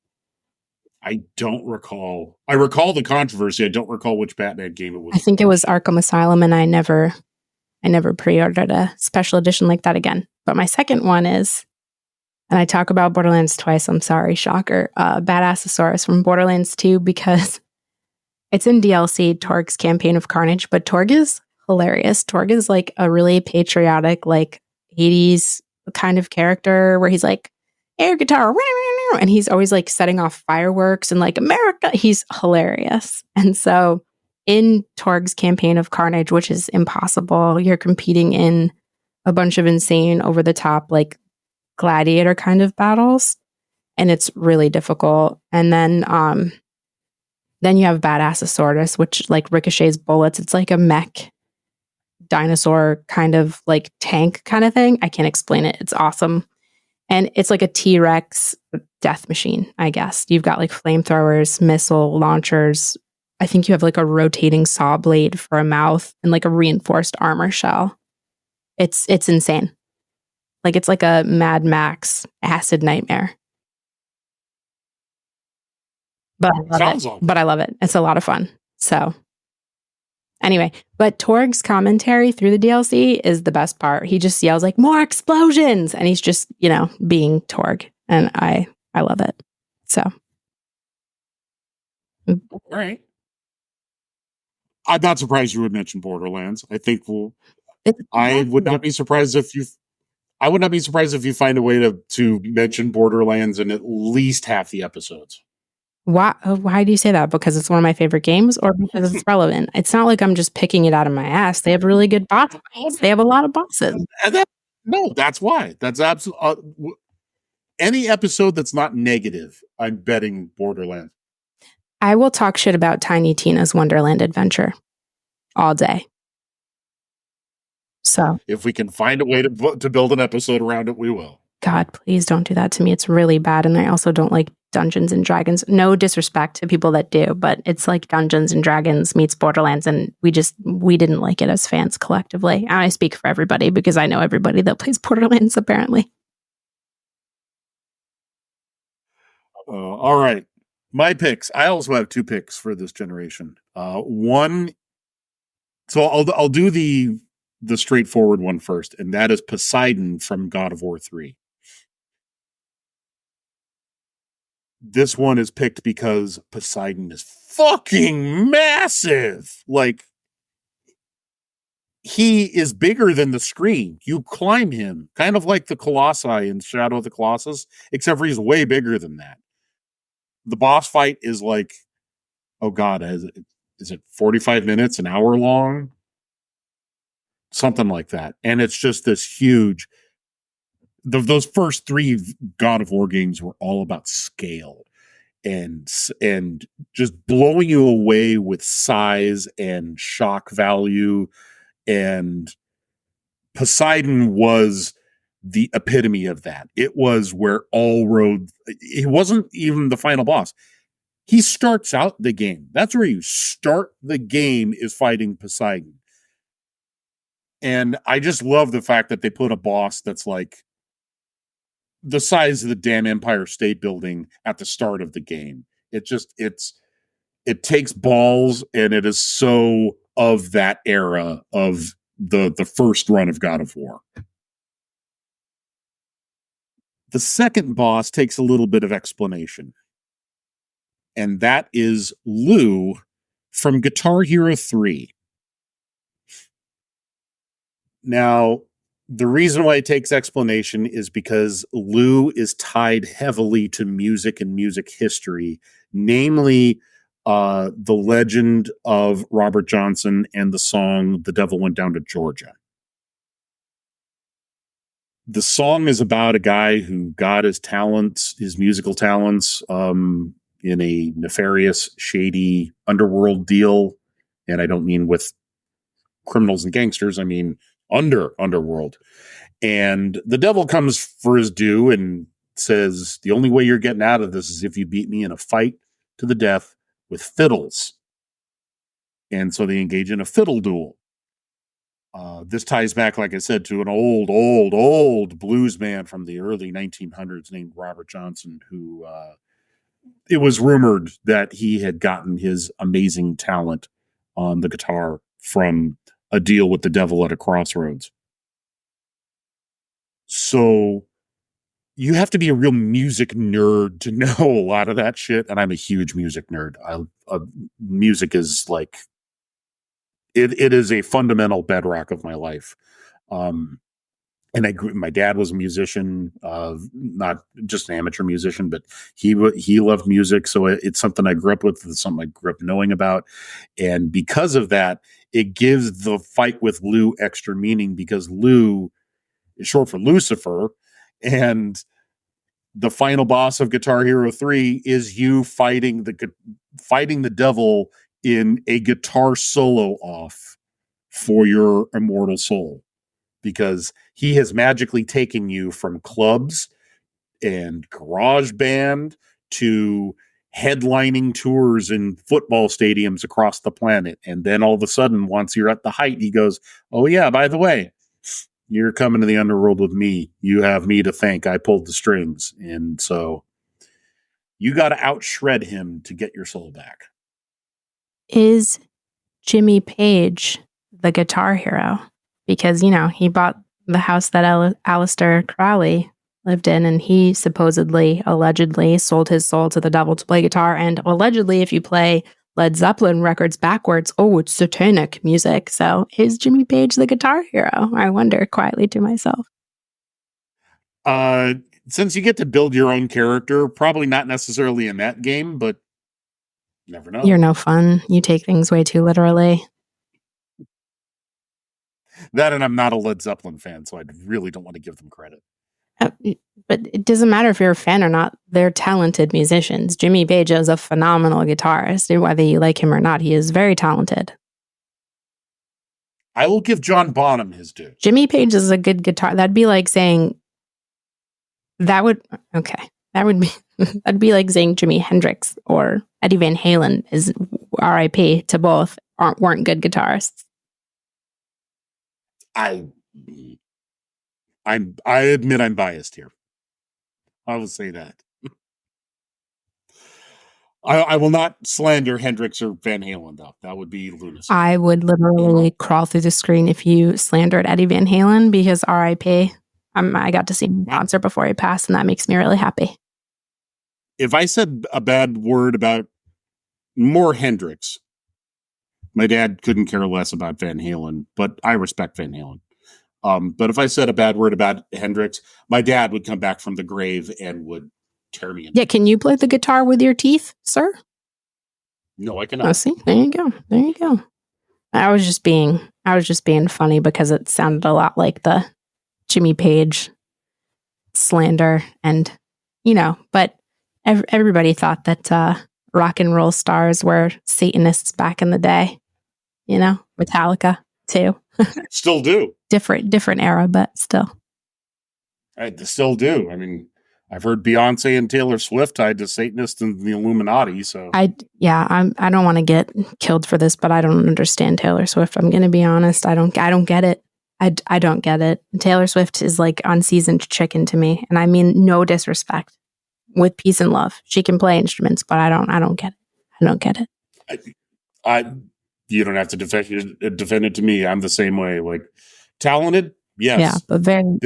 I don't recall. I recall the controversy. I don't recall which Batman game it was. I think it was Arkham Asylum, and I never pre-ordered a special edition like that again. But my second one is... And I talk about Borderlands twice. I'm sorry, shocker. Badassosaurus from Borderlands 2 because it's in DLC, Torg's Campaign of Carnage, but Torg is hilarious. Torg is like a really patriotic, like 80s kind of character where he's like, air guitar, and he's always like setting off fireworks and like America. He's hilarious. And so in Torg's campaign of Carnage, which is impossible, you're competing in a bunch of insane, over the top, like gladiator kind of battles, and it's really difficult. And then you have Badassosaurus, which like ricochets bullets. It's like a mech dinosaur kind of like tank kind of thing. I can't explain it. It's awesome. And it's like a T-Rex death machine, I guess. You've got like flamethrowers, missile launchers. I think you have like a rotating saw blade for a mouth and like a reinforced armor shell. It's insane. Like it's like a Mad Max acid nightmare. But I love Sounds it. awesome. But I love it. It's a lot of fun. So anyway, but Torg's commentary through the DLC is the best part. He just yells like more explosions, and he's just, being Torg, and I love it. So All right. I'm not surprised you would mention Borderlands. I think I would not be surprised if you find a way to mention Borderlands in at least half the episodes. Why do you say that? Because it's one of my favorite games, or because it's relevant? It's not like I'm just picking it out of my ass. They have really good bosses. They have a lot of bosses. No, that's why. That's absolutely any episode that's not negative, I'm betting Borderlands. I will talk shit about Tiny Tina's Wonderland Adventure all day. So if we can find a way to build an episode around it, we will. God, please don't do that to me. It's really bad. And I also don't like Dungeons and Dragons. No disrespect to people that do, but it's like Dungeons and Dragons meets Borderlands. And we didn't like it as fans collectively. And I speak for everybody because I know everybody that plays Borderlands, apparently. All right. My picks. I also have 2 picks for this generation. One, so I'll do the straightforward one first, and that is Poseidon from God of War 3. This one is picked because Poseidon is fucking massive. Like, he is bigger than the screen. You climb him, kind of like the Colossi in Shadow of the Colossus, except for he's way bigger than that. The boss fight is like, oh God, is it 45 minutes, an hour long? Something like that. And it's just this huge, those first 3 God of War games were all about scale and just blowing you away with size and shock value. And Poseidon was the epitome of that. It was where all roads, it wasn't even the final boss. He starts out the game. That's where you start the game, is fighting Poseidon. And I just love the fact that they put a boss that's like the size of the damn Empire State Building at the start of the game. It takes balls, and it is so of that era of the first run of God of War. The second boss takes a little bit of explanation, and that is Lou from Guitar Hero 3. Now, the reason why it takes explanation is because Lou is tied heavily to music and music history, namely the legend of Robert Johnson and the song The Devil Went Down to Georgia. The song is about a guy who got his talents, his musical talents, in a nefarious, shady underworld deal. And I don't mean with criminals and gangsters. I mean underworld. And the devil comes for his due and says, the only way you're getting out of this is if you beat me in a fight to the death with fiddles. And so they engage in a fiddle duel. This ties back, like I said, to an old blues man from the early 1900s named Robert Johnson, who it was rumored that he had gotten his amazing talent on the guitar from a deal with the devil at a crossroads. So you have to be a real music nerd to know a lot of that shit. And I'm a huge music nerd. Music is like, it is a fundamental bedrock of my life. And my dad was a musician, not just an amateur musician, but he loved music. So it's something I grew up with. It's something I grew up knowing about. And because of that, it gives the fight with Lou extra meaning, because Lou is short for Lucifer. And the final boss of Guitar Hero 3 is you fighting the devil in a guitar solo off for your immortal soul, because he has magically taken you from clubs and garage band to headlining tours in football stadiums across the planet. And then all of a sudden, once you're at the height, he goes, oh yeah, by the way, you're coming to the underworld with me. You have me to thank. I pulled the strings. And so you got to outshred him to get your soul back. Is Jimmy Page the Guitar Hero? Because, he bought the house that Aleister Crowley lived in, and he allegedly sold his soul to the devil to play guitar. And allegedly, if you play Led Zeppelin records backwards, it's satanic music. So is Jimmy Page the Guitar Hero? I wonder quietly to myself. Since you get to build your own character, probably not necessarily in that game, but you never know. You're no fun. You take things way too literally. That, and I'm not a Led Zeppelin fan, so I really don't want to give them credit. But it doesn't matter if you're a fan or not. They're talented musicians. Jimmy Page is a phenomenal guitarist. Whether you like him or not, he is very talented. I will give John Bonham his due. Jimmy Page is a good guitar. That'd be like saying that'd be like saying Jimi Hendrix or Eddie Van Halen is R.I.P. to both weren't good guitarists. I admit I'm biased here. I will say that. I will not slander Hendrix or Van Halen, though. That would be lunacy. I would literally crawl through the screen if you slandered Eddie Van Halen, because R.I.P. I got to see him in concert before he passed, and that makes me really happy. If I said a bad word about more Hendrix, my dad couldn't care less about Van Halen, but I respect Van Halen. But if I said a bad word about Hendrix, my dad would come back from the grave and would tear me in. Yeah, can you play the guitar with your teeth, sir? No, I cannot. Oh, see, there you go. I was just being funny because it sounded a lot like the Jimmy Page slander, and but everybody thought that rock and roll stars were Satanists back in the day. Metallica too. Still do. Different era, but still. I still do. I mean, I've heard Beyonce and Taylor Swift tied to Satanists and the Illuminati. So I don't want to get killed for this, but I don't understand Taylor Swift. I'm going to be honest. I don't get it. I don't get it. Taylor Swift is like unseasoned chicken to me, and I mean no disrespect. With peace and love, she can play instruments, but I don't get it. I don't get it. You don't have to defend it to me. I'm the same way. Like, talented, yes. Yeah, but very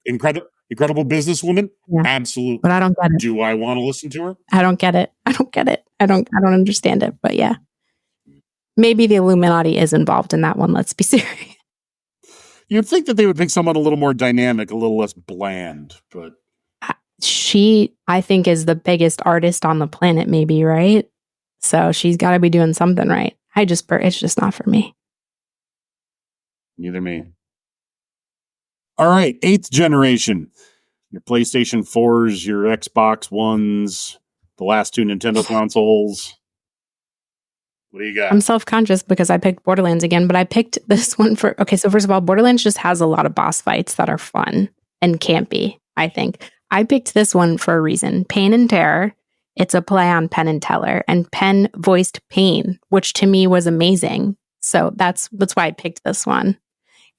incredible businesswoman, yeah. Absolutely. But I don't get it. Do I want to listen to her? I don't get it. I don't understand it. But yeah, maybe the Illuminati is involved in that one. Let's be serious. You'd think that they would make someone a little more dynamic, a little less bland, but she, I think, is the biggest artist on the planet. Maybe, right? So she's got to be doing something right. It's just not for me. Neither me. All right, 8th generation. Your PlayStation 4s, your Xbox Ones, the last 2 Nintendo consoles. What do you got? I'm self-conscious because I picked Borderlands again, but I picked this one for... Okay, so first of all, Borderlands just has a lot of boss fights that are fun and campy, I think. I picked this one for a reason. Pain and Terror. It's a play on Penn and Teller, and Penn voiced Pain, which to me was amazing. So that's why I picked this one.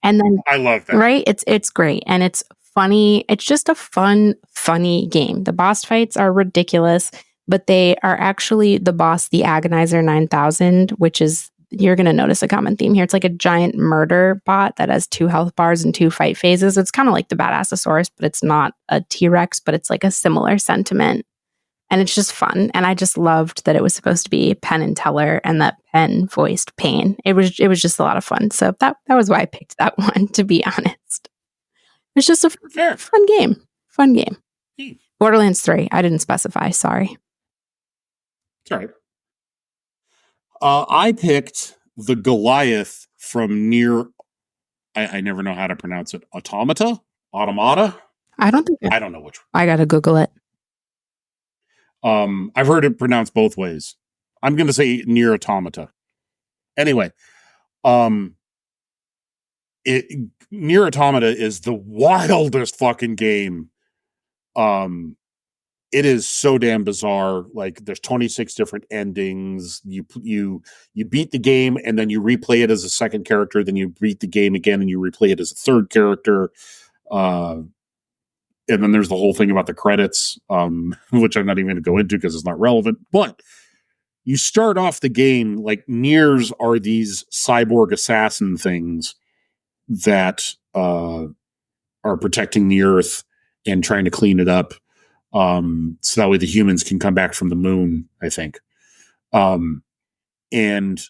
And then I love that. Right? It's great, and it's funny. It's just a funny game. The boss fights are ridiculous, but they are actually the boss, the Agonizer 9000, which is, you're going to notice a common theme here. It's like a giant murder bot that has 2 health bars and 2 fight phases. It's kind of like the Badassosaurus, but it's not a T-Rex, but it's like a similar sentiment. And it's just fun. And I just loved that it was supposed to be Penn and Teller and that Penn voiced Pain. It was just a lot of fun. So that was why I picked that one, to be honest. It's just a Fair. fun game. Fun game. Hmm. Borderlands 3. I didn't specify. Sorry. It's all right. I picked the Goliath from Near. I never know how to pronounce it. Automata? I don't think I don't know which I gotta Google it. one. I've heard it pronounced both ways. I'm going to say Near Automata. Anyway, Near Automata is the wildest fucking game. It is so damn bizarre. Like there's 26 different endings. You beat the game and then you replay it as a second character. Then you beat the game again and you replay it as a third character. And then there's the whole thing about the credits, which I'm not even going to go into because it's not relevant. But you start off the game like Niers are these cyborg assassin things that are protecting the Earth and trying to clean it up. So that way the humans can come back from the moon, I think. And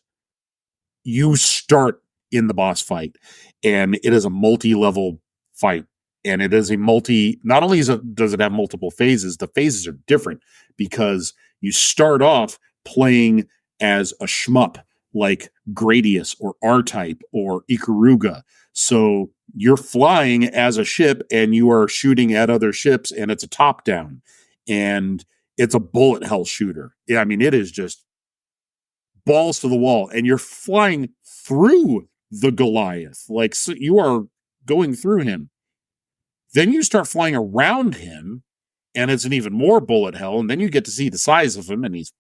you start in the boss fight, and it is a multi-level fight. And it is not only does it have multiple phases, the phases are different because you start off playing as a shmup like Gradius or R-Type or Ikaruga. So you're flying as a ship and you are shooting at other ships, and it's a top down and it's a bullet hell shooter. Yeah, I mean, it is just balls to the wall, and you're flying through the Goliath. Like, so you are going through him. Then you start flying around him, and it's an even more bullet hell. And then you get to see the size of him, and he's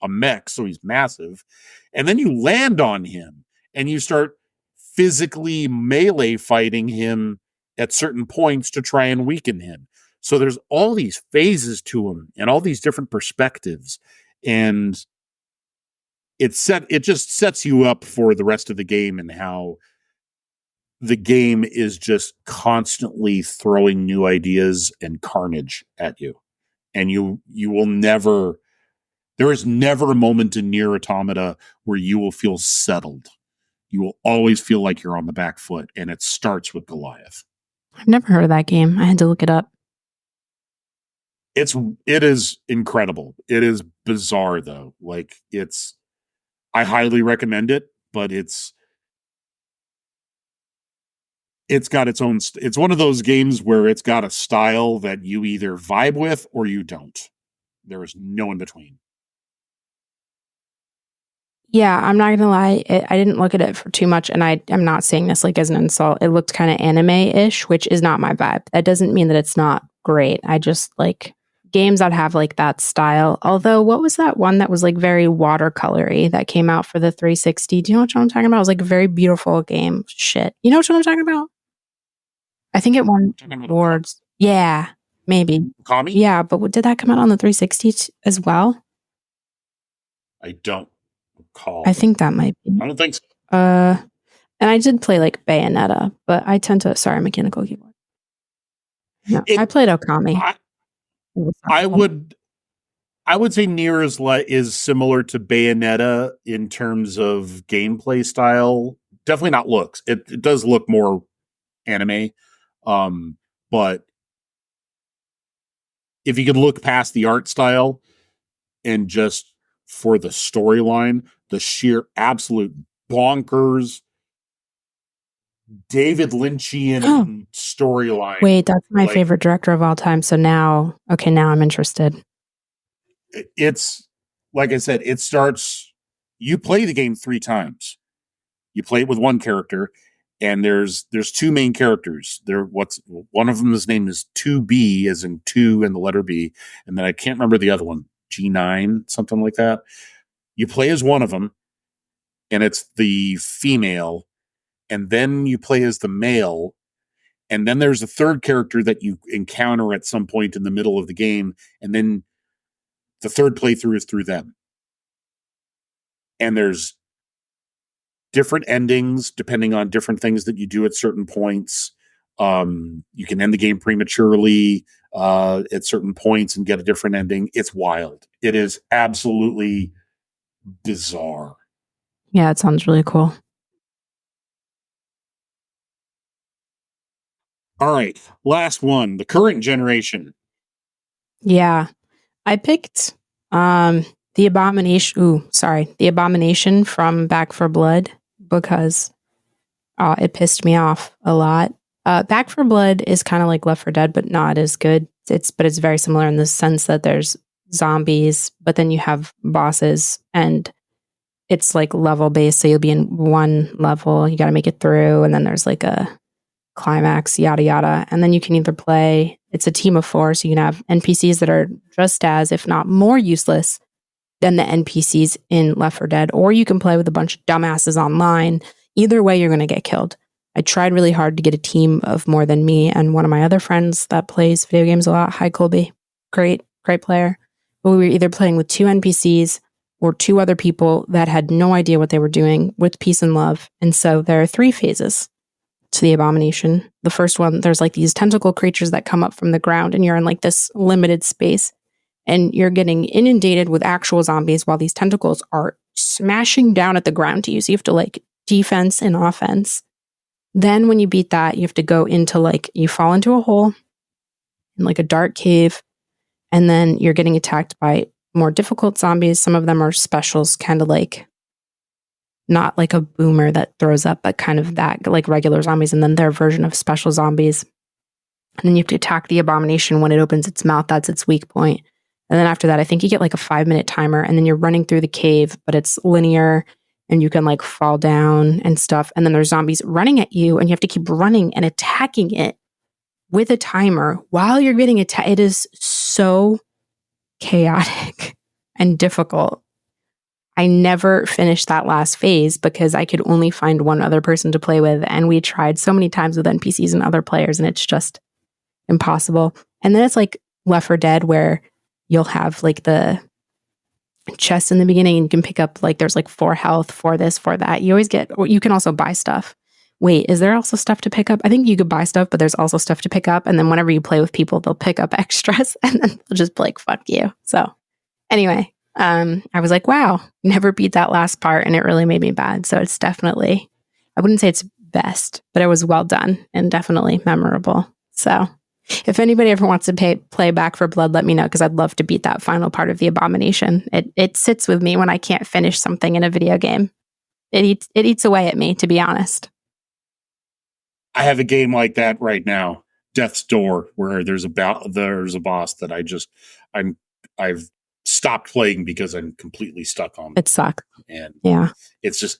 a mech, so he's massive. And then you land on him, and you start physically melee fighting him at certain points to try and weaken him. So there's all these phases to him and all these different perspectives. And it just sets you up for the rest of the game and how the game is just constantly throwing new ideas and carnage at you. And you will never, there is never a moment in Nier Automata where you will feel settled. You will always feel like you're on the back foot, and it starts with Goliath. I've never heard of that game. I had to look it up. It is incredible. It is bizarre though. Like I highly recommend it, but it's got its own. It's one of those games where it's got a style that you either vibe with or you don't. There is no in between. Yeah, I'm not gonna lie. I didn't look at it for too much, and I'm not saying this like as an insult. It looked kind of anime-ish, which is not my vibe. That doesn't mean that it's not great. I just like games that have like that style. Although, what was that one that was like very watercolory that came out for the 360? Do you know what I'm talking about? It was like a very beautiful game. Shit, you know what I'm talking about? I think it won awards. Yeah, maybe. Kami? Yeah, but did that come out on the 360 as well? I don't recall. I think that might be. I don't think so. And I did play like Bayonetta, but I tend to mechanical keyboard. No, I played Okami. I would say Nier is similar to Bayonetta in terms of gameplay style. Definitely not looks. It does look more anime. But if you could look past the art style and just for the storyline, the sheer absolute bonkers David Lynchian storyline. Wait, that's my favorite director of all time. So now I'm interested. It's like I said, it starts, you play the game 3 times. You play it with one character, and there's 2 main characters. One of them, his name is 2B, as in 2 and the letter B, and then I can't remember the other one, G9, something like that. You play as one of them, and it's the female, and then you play as the male, and then there's a third character that you encounter at some point in the middle of the game, and then the third playthrough is through them. And there's different endings depending on different things that you do at certain points. You can end the game prematurely at certain points and get a different ending. It's wild. It is absolutely bizarre. Yeah, it sounds really cool. All right, last one, the current generation. Yeah. I picked the Abomination. The Abomination from Back for Blood because it pissed me off a lot. Back for Blood is kind of like Left 4 Dead, but not as good. It's very similar in the sense that there's zombies, but then you have bosses, and it's like level based. So you'll be in one level, you got to make it through, and then there's like a climax, yada yada, and then you can either play. It's a team of 4, so you can have NPCs that are just as, if not more, useless than the NPCs in Left 4 Dead, or you can play with a bunch of dumbasses online. Either way, you're going to get killed. I tried really hard to get a team of more than me and one of my other friends that plays video games a lot. Hi, Colby. Great player. But we were either playing with 2 NPCs or 2 other people that had no idea what they were doing with peace and love. And so there are 3 phases to the Abomination. The first one, there's like these tentacle creatures that come up from the ground, and you're in like this limited space. And you're getting inundated with actual zombies while these tentacles are smashing down at the ground to you. So you have to like defense and offense. Then when you beat that, you have to go into you fall into a hole in like a dark cave. And then you're getting attacked by more difficult zombies. Some of them are specials, kind of like not like a boomer that throws up, but kind of that like regular zombies. And then their version of special zombies. And then you have to attack the Abomination when it opens its mouth. That's its weak point. And then after that, I think you get like a 5-minute timer, and then you're running through the cave, but it's linear and you can like fall down and stuff. And then there's zombies running at you, and you have to keep running and attacking it with a timer while you're getting attacked. It is so chaotic and difficult. I never finished that last phase because I could only find one other person to play with. And we tried so many times with NPCs and other players, and it's just impossible. And then it's like Left 4 Dead, where you'll have like the chest in the beginning, and you can pick up like there's like 4 health, for this, for that. You always get, or you can also buy stuff. Wait, is there also stuff to pick up? I think you could buy stuff, but there's also stuff to pick up. And then whenever you play with people, they'll pick up extras, and then they'll just be like, fuck you. So anyway, I was like, wow, never beat that last part, and it really made me bad. So it's definitely, I wouldn't say it's best, but it was well done and definitely memorable. So if anybody ever wants to play Back for Blood, let me know, because I'd love to beat that final part of the Abomination. It sits with me when I can't finish something in a video game. It eats away at me, to be honest. I have a game like that right now, Death's Door, where there's a boss that I've stopped playing because I'm completely stuck on. It sucks. And yeah, it's just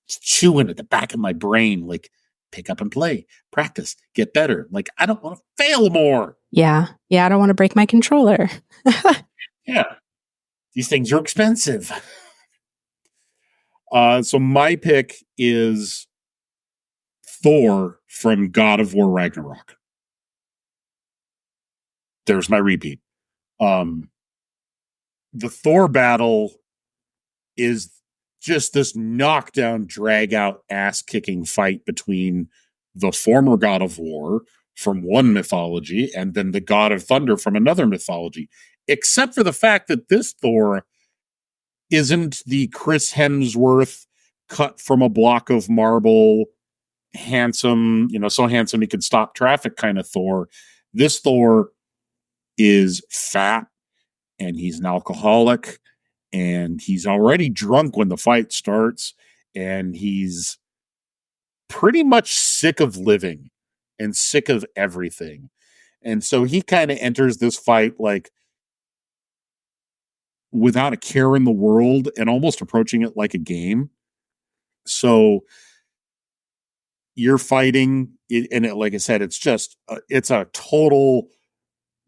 chewing at the back of my brain, like, pick up and play, practice, get better. Like, I don't want to fail more. Yeah, I don't want to break my controller. Yeah, these things are expensive. So my pick is Thor from God of War Ragnarok. There's my repeat. The Thor battle is just this knockdown, drag out, ass kicking fight between the former God of War from one mythology and then the God of Thunder from another mythology. Except for the fact that this Thor isn't the Chris Hemsworth cut from a block of marble, handsome, so handsome he could stop traffic kind of Thor. This Thor is fat, and he's an alcoholic, and he's already drunk when the fight starts, and he's pretty much sick of living and sick of everything. And so he kind of enters this fight like without a care in the world and almost approaching it like a game. So you're fighting, and like I said, it's a total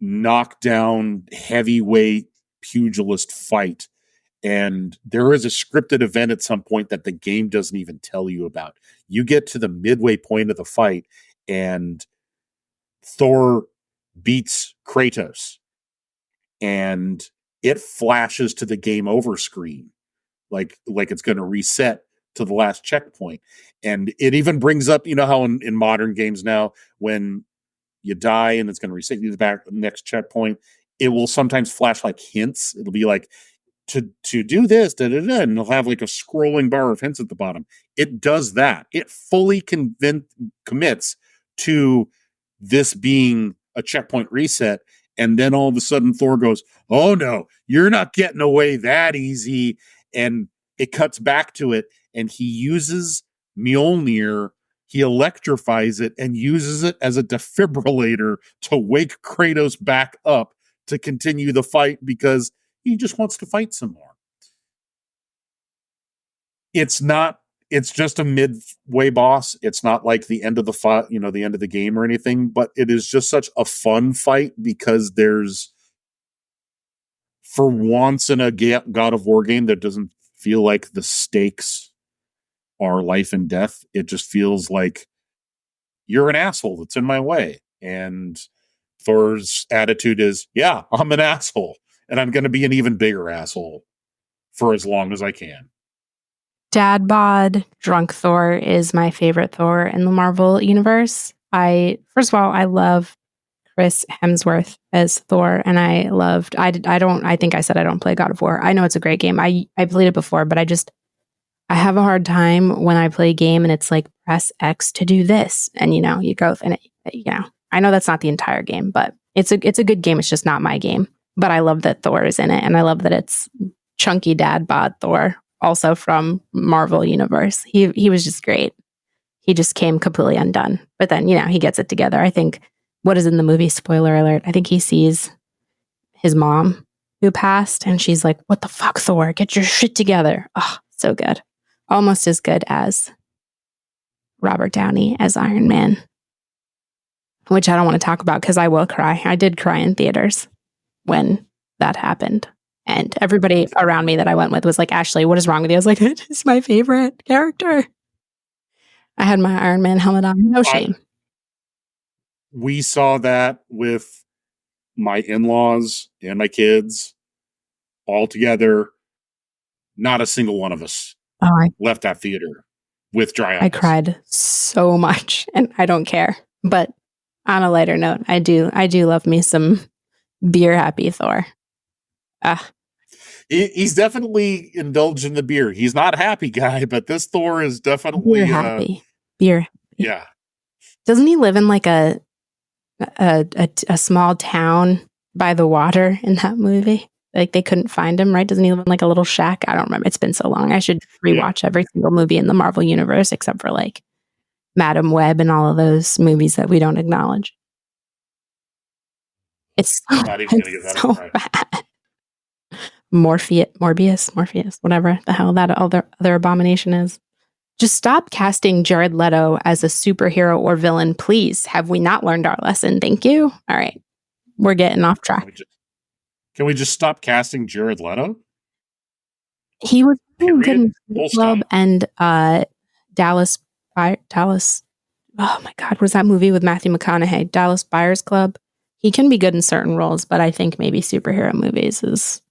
knockdown, heavyweight pugilist fight. And there is a scripted event at some point that the game doesn't even tell you about. You get to the midway point of the fight, and Thor beats Kratos, and it flashes to the game over screen, like it's going to reset to the last checkpoint. And it even brings up, how in modern games now, when you die and it's going to reset you back to the next checkpoint, it will sometimes flash like hints. It'll be like, to do this, and it'll have like a scrolling bar of hints at the bottom. It does that. It fully commits to this being a checkpoint reset. And then all of a sudden Thor goes, oh no, you're not getting away that easy. And it cuts back to it. And he uses Mjolnir, he electrifies it and uses it as a defibrillator to wake Kratos back up to continue the fight because he just wants to fight some more. It's just a midway boss. It's not like the end of the fight, the end of the game or anything, but it is just such a fun fight because there's, for once in a God of War game that doesn't feel like the stakes are life and death. It just feels like you're an asshole that's in my way. And Thor's attitude is, yeah, I'm an asshole and I'm going to be an even bigger asshole for as long as I can. Dad bod drunk Thor is my favorite Thor in the Marvel universe. First of all, I love Chris Hemsworth as Thor, and I think I said I don't play God of War. I know it's a great game. I played it before, but I have a hard time when I play a game and it's like press X to do this, and you go and I know that's not the entire game, but it's a good game. It's just not my game. But I love that Thor is in it, and I love that it's chunky dad bod Thor, also from Marvel Universe. He was just great. He just came completely undone. But then, he gets it together. I think, what is in the movie, spoiler alert, I think he sees his mom who passed and she's like, what the fuck, Thor? Get your shit together. Oh, so good. Almost as good as Robert Downey as Iron Man, which I don't want to talk about because I will cry. I did cry in theaters when that happened. And everybody around me that I went with was like, Ashley, what is wrong with you? I was like, it's my favorite character. I had my Iron Man helmet on. No shame. We saw that with my in-laws and my kids all together. Not a single one of us left that theater with dry eyes. I cried so much and I don't care. But on a lighter note, I do love me some beer happy Thor. He's definitely indulged in the beer. He's not a happy guy, but this Thor is definitely beer happy. Beer happy. Yeah. Doesn't he live in like a small town by the water in that movie? Like they couldn't find him, right? Doesn't he live in like a little shack? I don't remember. It's been so long. I should rewatch every single movie in the Marvel universe except for like Madam Web and all of those movies that we don't acknowledge. It's not even gonna get that so bad. Morpheus, whatever the hell that other abomination is. Just stop casting Jared Leto as a superhero or villain, please. Have we not learned our lesson? Thank you. All right. We're getting off track. Can we just stop casting Jared Leto? He was good in Club and Dallas. Oh my God. What was that movie with Matthew McConaughey? Dallas Buyers Club. He can be good in certain roles, but I think maybe superhero movies is,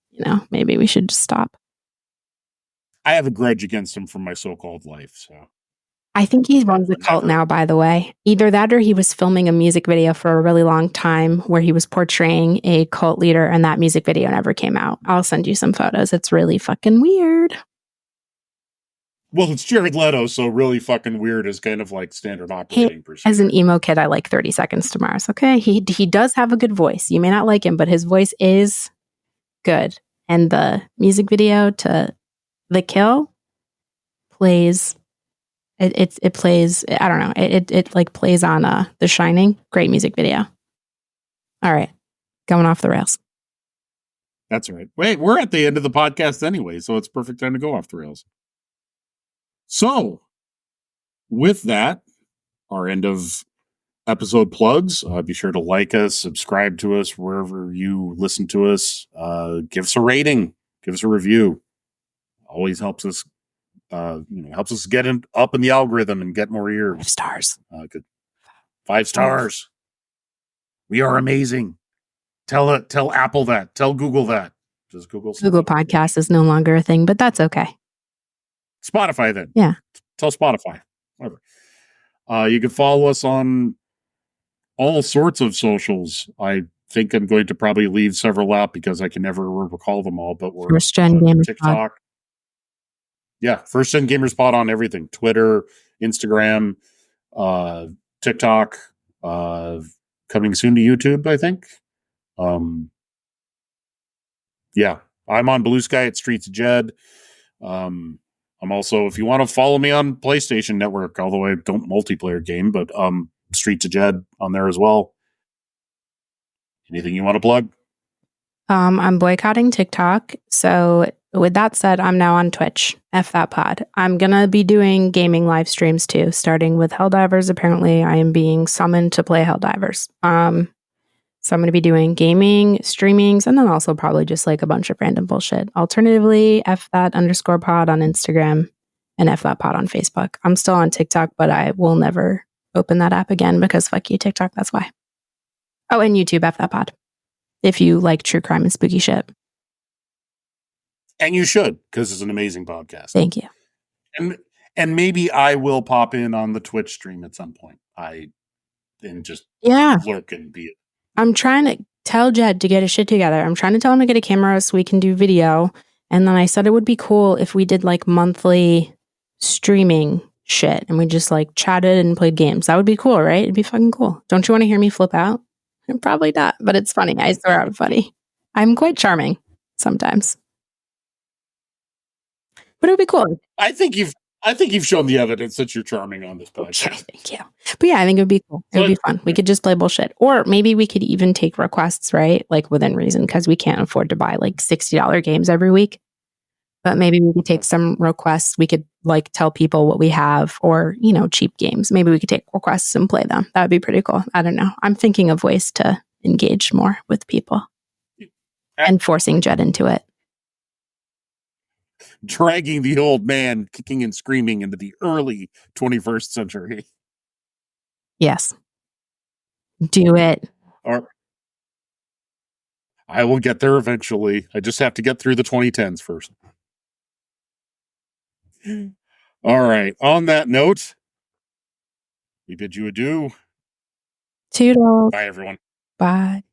maybe we should just stop. I have a grudge against him from my so-called life. So I think he runs a cult now, by the way. Either that or he was filming a music video for a really long time where he was portraying a cult leader and that music video never came out. I'll send you some photos. It's really fucking weird. Well, it's Jared Leto, so really fucking weird is kind of like standard operating procedure. As an emo kid, I like 30 Seconds to Mars. Okay, he does have a good voice. You may not like him, but his voice is good. And the music video to The Kill plays. It plays. I don't know. It like plays on The Shining. Great music video. All right, going off the rails. That's right. Wait, we're at the end of the podcast anyway, so it's perfect time to go off the rails. So, with that, our end of episode plugs. Be sure to like us, subscribe to us wherever you listen to us. Give us a rating, give us a review. Always helps us. Helps us get up in the algorithm and get more ears. 5 stars. Good. 5 stars. We are amazing. Tell Apple that. Tell Google that. Does Google Podcast is no longer a thing, but that's okay. Spotify then. Yeah. Tell Spotify. Whatever. You can follow us on all sorts of socials. I think I'm going to probably leave several out because I can never recall them all, but we're First Gen Gamers TikTok. Pod. Yeah, First Gen Gamers Pod on everything. Twitter, Instagram, TikTok. Coming soon to YouTube, I think. Yeah, I'm on Blue Sky at Streets of Jed. I'm also, if you want to follow me on PlayStation Network, although I don't multiplayer game, but Streets of Jed on there as well. Anything you want to plug? I'm boycotting TikTok. So with that said, I'm now on Twitch. F that pod. I'm gonna be doing gaming live streams too, starting with Helldivers. Apparently, I am being summoned to play Helldivers. So I'm going to be doing gaming, streamings, and then also probably just like a bunch of random bullshit. Alternatively, _pod on Instagram and _pod on Facebook. I'm still on TikTok, but I will never open that app again because fuck you, TikTok. That's why. Oh, and YouTube, _pod. If you like true crime and spooky shit. And you should, because it's an amazing podcast. Thank you. And maybe I will pop in on the Twitch stream at some point. Just lurk and be it. I'm trying to tell Jed to get his shit together. I'm trying to tell him to get a camera so we can do video. And then I said it would be cool if we did like monthly streaming shit and we just like chatted and played games. That would be cool, right? It'd be fucking cool. Don't you want to hear me flip out? Probably not, but it's funny. I swear I'm funny. I'm quite charming sometimes. But it would be cool. I think you've shown the evidence that you're charming on this podcast. Okay, thank you. But yeah, I think it would be cool. It would be fun. We could just play bullshit. Or maybe we could even take requests, right? Like within reason, because we can't afford to buy like $60 games every week. But maybe we could take some requests. We could like tell people what we have or, cheap games. Maybe we could take requests and play them. That would be pretty cool. I don't know. I'm thinking of ways to engage more with people and forcing Jed into it. Dragging the old man kicking and screaming into the early 21st century. Yes. Do it. Or I will get there eventually. I just have to get through the 2010s first. All right. On that note, we bid you adieu. Toodles. Bye, everyone. Bye.